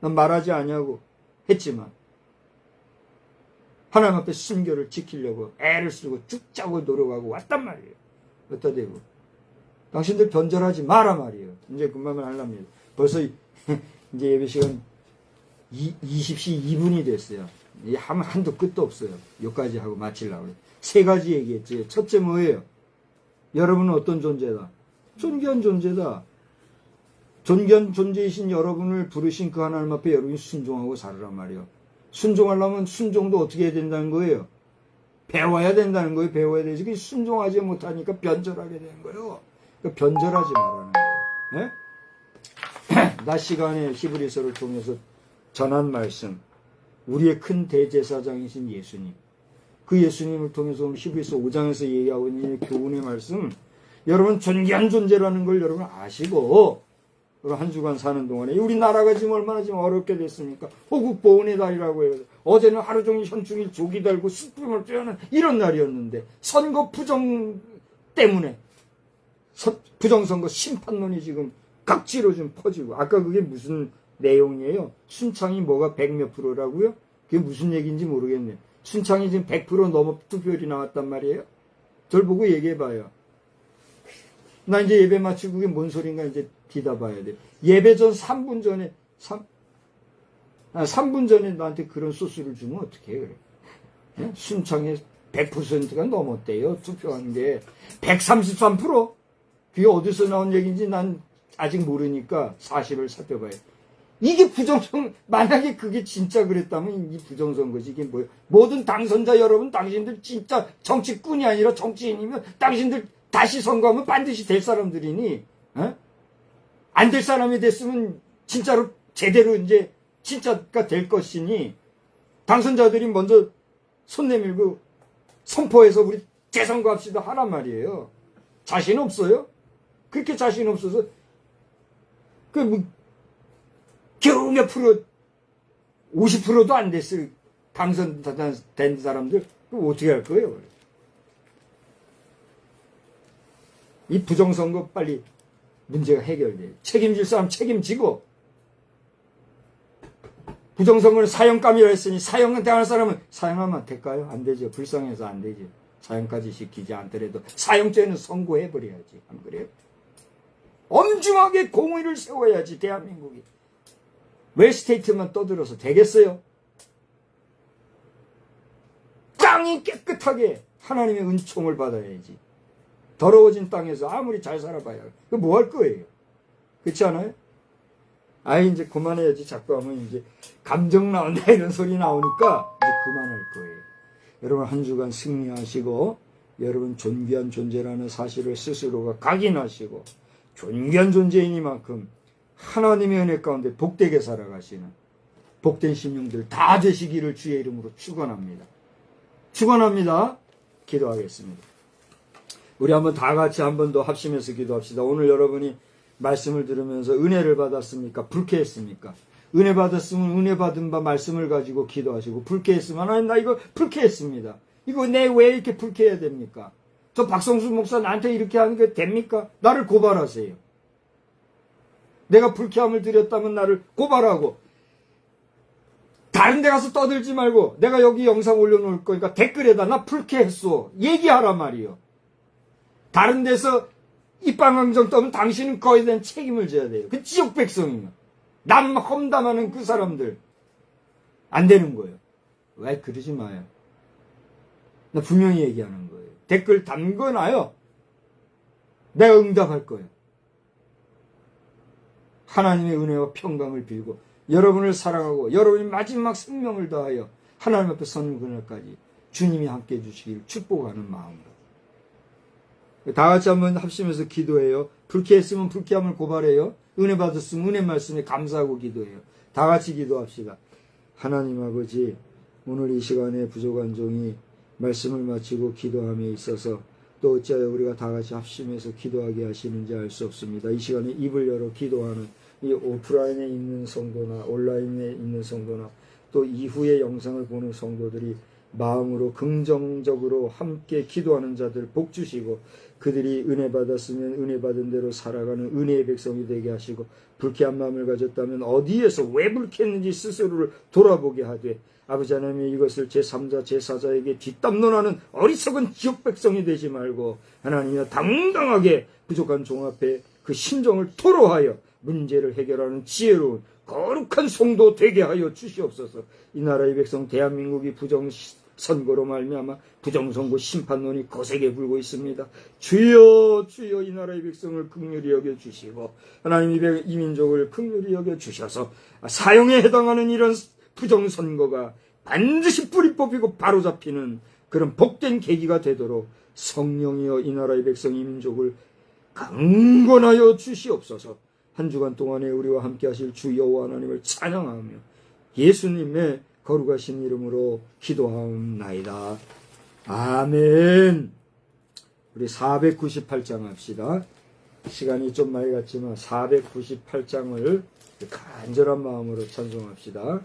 난 말하지 않냐고 했지만 하나님 앞에 순교를 지키려고 애를 쓰고 죽자고 노력하고 왔단 말이에요. 어떠 대고 당신들 변절하지 마라 말이에요. 이제 그만만 하려면 벌써 이제 예배 시간 20시 2분이 됐어요. 한도 끝도 없어요. 여기까지 하고 마치려고 그래요. 세 가지 얘기했지. 첫째 뭐예요? 여러분은 어떤 존재다? 존귀한 존재다. 존귀한 존재이신 여러분을 부르신 그 하나님 앞에 여러분이 순종하고 살으란 말이에요. 순종하려면 순종도 어떻게 해야 된다는 거예요? 배워야 된다는 거예요. 배워야 되지. 그 순종하지 못하니까 변절하게 되는 거예요. 그러니까 변절하지 말라는 거예요. 예? 낮 시간에 히브리서를 통해서 전한 말씀, 우리의 큰 대제사장이신 예수님, 그 예수님을 통해서 히브리서 5장에서 얘기하고 있는 교훈의 말씀, 여러분 존귀한 존재라는 걸 여러분 아시고 한 주간 사는 동안에 우리 나라가 지금 얼마나 지금 어렵게 됐습니까? 호국보훈의 달이라고 해요. 어제는 하루 종일 현충일 조기 달고 숯불을 쬐는 이런 날이었는데 선거 부정 때문에 부정선거 심판론이 지금 각지로 좀 퍼지고, 아까 그게 무슨 내용이에요? 순창이 뭐가 100몇 프로라고요? 그게 무슨 얘기인지 모르겠네요. 순창이 지금 100% 넘어 투표율이 나왔단 말이에요. 저를 보고 얘기해봐요. 나 이제 예배 마치고 그게 뭔 소린가 이제 뒤다봐야 돼. 예배 전 3분 전에 3분 전에 나한테 그런 소스를 주면 어떻게 해 그래? 순창에 100%가 넘었대요. 투표한 게 133%? 그게 어디서 나온 얘기인지 난 아직 모르니까 사실을 살펴봐요. 이게 만약에 그게 진짜 그랬다면 이 부정선거지. 이게 뭐예요? 모든 당선자 여러분, 당신들 진짜 정치꾼이 아니라 정치인이면 당신들 다시 선거하면 반드시 될 사람들이니, 안 될 사람이 됐으면 진짜로 제대로 이제 진짜가 될 것이니, 당선자들이 먼저 손 내밀고 선포해서 우리 재선거합시다 하란 말이에요. 자신 없어요? 그렇게 자신 없어서 겨우 몇 프로, 50%도 안 됐을 당선된 사람들, 그럼 어떻게 할 거예요? 이 부정선거 빨리 문제가 해결돼요. 책임질 사람 책임지고, 부정선거는 사형감이라 했으니 사형은 당할 사람은 사형하면 될까요? 안 되죠. 불쌍해서 안 되죠. 사형까지 시키지 않더라도 사형죄는 선고해버려야지. 안 그래요? 엄중하게 공의를 세워야지 대한민국이. 웰스테이트만 떠들어서 되겠어요? 땅이 깨끗하게 하나님의 은총을 받아야지. 더러워진 땅에서 아무리 잘 살아봐야 뭐 할 거예요? 그렇지 않아요? 이제 그만해야지. 자꾸 하면 이제 감정 나온다 이런 소리 나오니까 이제 그만할 거예요. 여러분 한 주간 승리하시고, 여러분 존귀한 존재라는 사실을 스스로가 각인하시고, 존귀한 존재이니만큼 하나님의 은혜 가운데 복되게 살아가시는 복된 심령들 다 되시기를 주의 이름으로 축원합니다. 축원합니다. 기도하겠습니다. 우리 한번 다 같이 한 번 더 합심해서 기도합시다. 오늘 여러분이 말씀을 들으면서 은혜를 받았습니까? 불쾌했습니까? 은혜 받았으면 은혜 받은 바 말씀을 가지고 기도하시고, 불쾌했으면 하나님 나 이거 불쾌했습니다. 이거 내 왜 이렇게 불쾌해야 됩니까? 저 박성수 목사 나한테 이렇게 하는 게 됩니까? 나를 고발하세요. 내가 불쾌함을 드렸다면 나를 고발하고, 다른 데 가서 떠들지 말고 내가 여기 영상 올려놓을 거니까 댓글에다 나 불쾌했어 얘기하란 말이요. 다른 데서 입방강정 떠면 당신은 거기에 대한 책임을 져야 돼요. 그 지옥 백성이면. 남 험담하는 그 사람들 안 되는 거예요. 왜 그러지 마요. 나 분명히 얘기하는 거예요. 댓글 담궈놔요. 내가 응답할 거예요. 하나님의 은혜와 평강을 빌고, 여러분을 사랑하고 여러분이 마지막 생명을 다하여 하나님 앞에 서는 그날까지 주님이 함께 해주시기를 축복하는 마음으로 다 같이 한번 합심해서 기도해요. 불쾌했으면 불쾌함을 고발해요. 은혜 받았으면 은혜 말씀에 감사하고 기도해요. 다 같이 기도합시다. 하나님 아버지, 오늘 이 시간에 부족한 종이 말씀을 마치고 기도함에 있어서 또 어찌하여 우리가 다 같이 합심해서 기도하게 하시는지 알 수 없습니다. 이 시간에 입을 열어 기도하는 이 오프라인에 있는 성도나 온라인에 있는 성도나 또 이후의 영상을 보는 성도들이 마음으로 긍정적으로 함께 기도하는 자들 복 주시고 그들이 은혜 받았으면 은혜 받은 대로 살아가는 은혜의 백성이 되게 하시고 불쾌한 마음을 가졌다면 어디에서 왜 불쾌했는지 스스로를 돌아보게 하되 아버지 하나님의 이것을 제3자 제4자에게 뒷담론하는 어리석은 지옥 백성이 되지 말고 하나님이여 당당하게 부족한 종 앞에 그 심정을 토로하여 문제를 해결하는 지혜로운 거룩한 성도 되게 하여 주시옵소서. 이 나라의 백성 대한민국이 부정선거로 말미암아 부정선거 심판론이 거세게 불고 있습니다. 주여 주여 이 나라의 백성을 긍휼히 여겨주시고 하나님 이 민족을 긍휼히 여겨주셔서 사형에 해당하는 이런 부정선거가 반드시 뿌리 뽑히고 바로잡히는 그런 복된 계기가 되도록 성령이여 이 나라의 백성 이 민족을 강권하여 주시옵소서. 한 주간 동안에 우리와 함께 하실 주 여호와 하나님을 찬양하며 예수님의 거룩하신 이름으로 기도하옵나이다. 아멘. 우리 498장 합시다. 시간이 좀 많이 갔지만 498장을 간절한 마음으로 찬송합시다.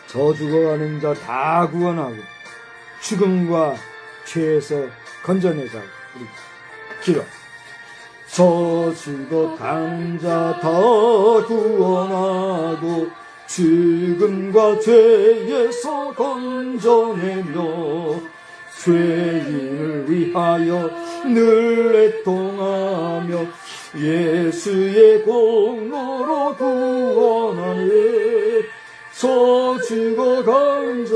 저 죽어가는 자 다 구원하고 죽음과 죄에서 건져내자. 우리 기도. 저 죽어간 자 다 구원하고 죽음과 죄에서 건져내며 죄인을 위하여 늘 애통하며 예수의 공로로 구원하네. 저 죽어간 자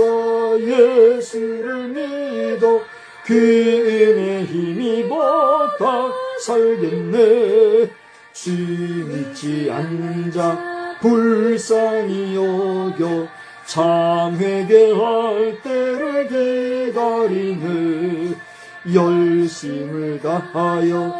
예수를 믿어 그 은혜 힘입어 다 살겠네. 주 믿지 않는 자 불쌍히 여겨 참 회개할 때를 기다리네. 열심을 다하여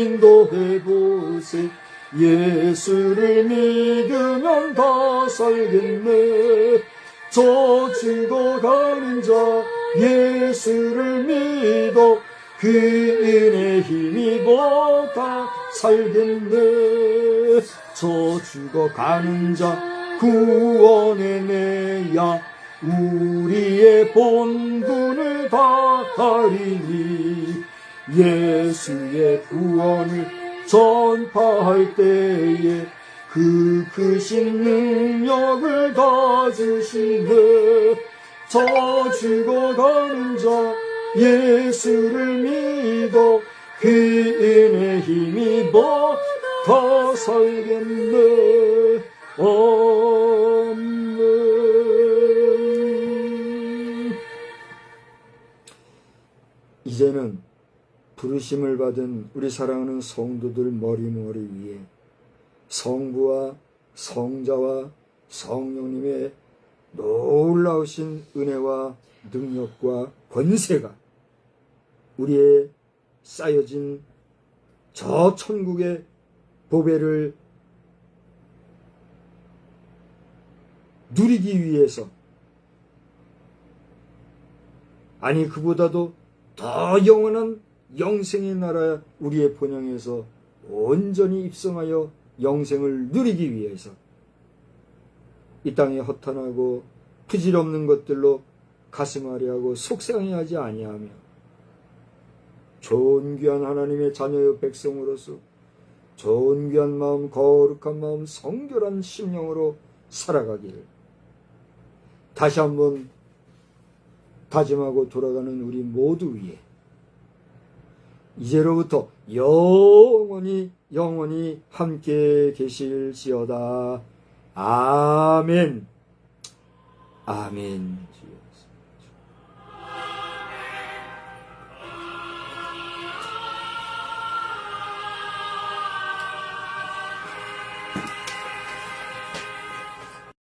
인도해보세. 예수를 믿으면 다 살겠네. 저 죽어가는 자 예수를 믿어 그 은혜 힘입어 다 살겠네. 저 죽어가는 자 구원해내야 우리의 본분을 다하리니. 예수의 구원을 전파할 때에 그 크신 능력을 다 주시네. 저 죽어가는 자 예수를 믿어 그 은혜 힘입어 다 살겠네. 아멘. 이제는 부르심을 받은 우리 사랑하는 성도들 머리머리 위에 성부와 성자와 성령님의 놀라우신 은혜와 능력과 권세가 우리의 쌓여진 저 천국의 보배를 누리기 위해서, 아니 그보다도 더 영원한 영생의 나라 우리의 본향에서 온전히 입성하여 영생을 누리기 위해서 이 땅에 허탄하고 부질없는 것들로 가슴 아리하고 속상해하지 아니하며 존귀한 하나님의 자녀의 백성으로서 존귀한 마음, 거룩한 마음, 성결한 심령으로 살아가기를 다시 한번 다짐하고 돌아가는 우리 모두 위에 이제로부터 영원히 함께 계실지어다. 아멘. 아멘.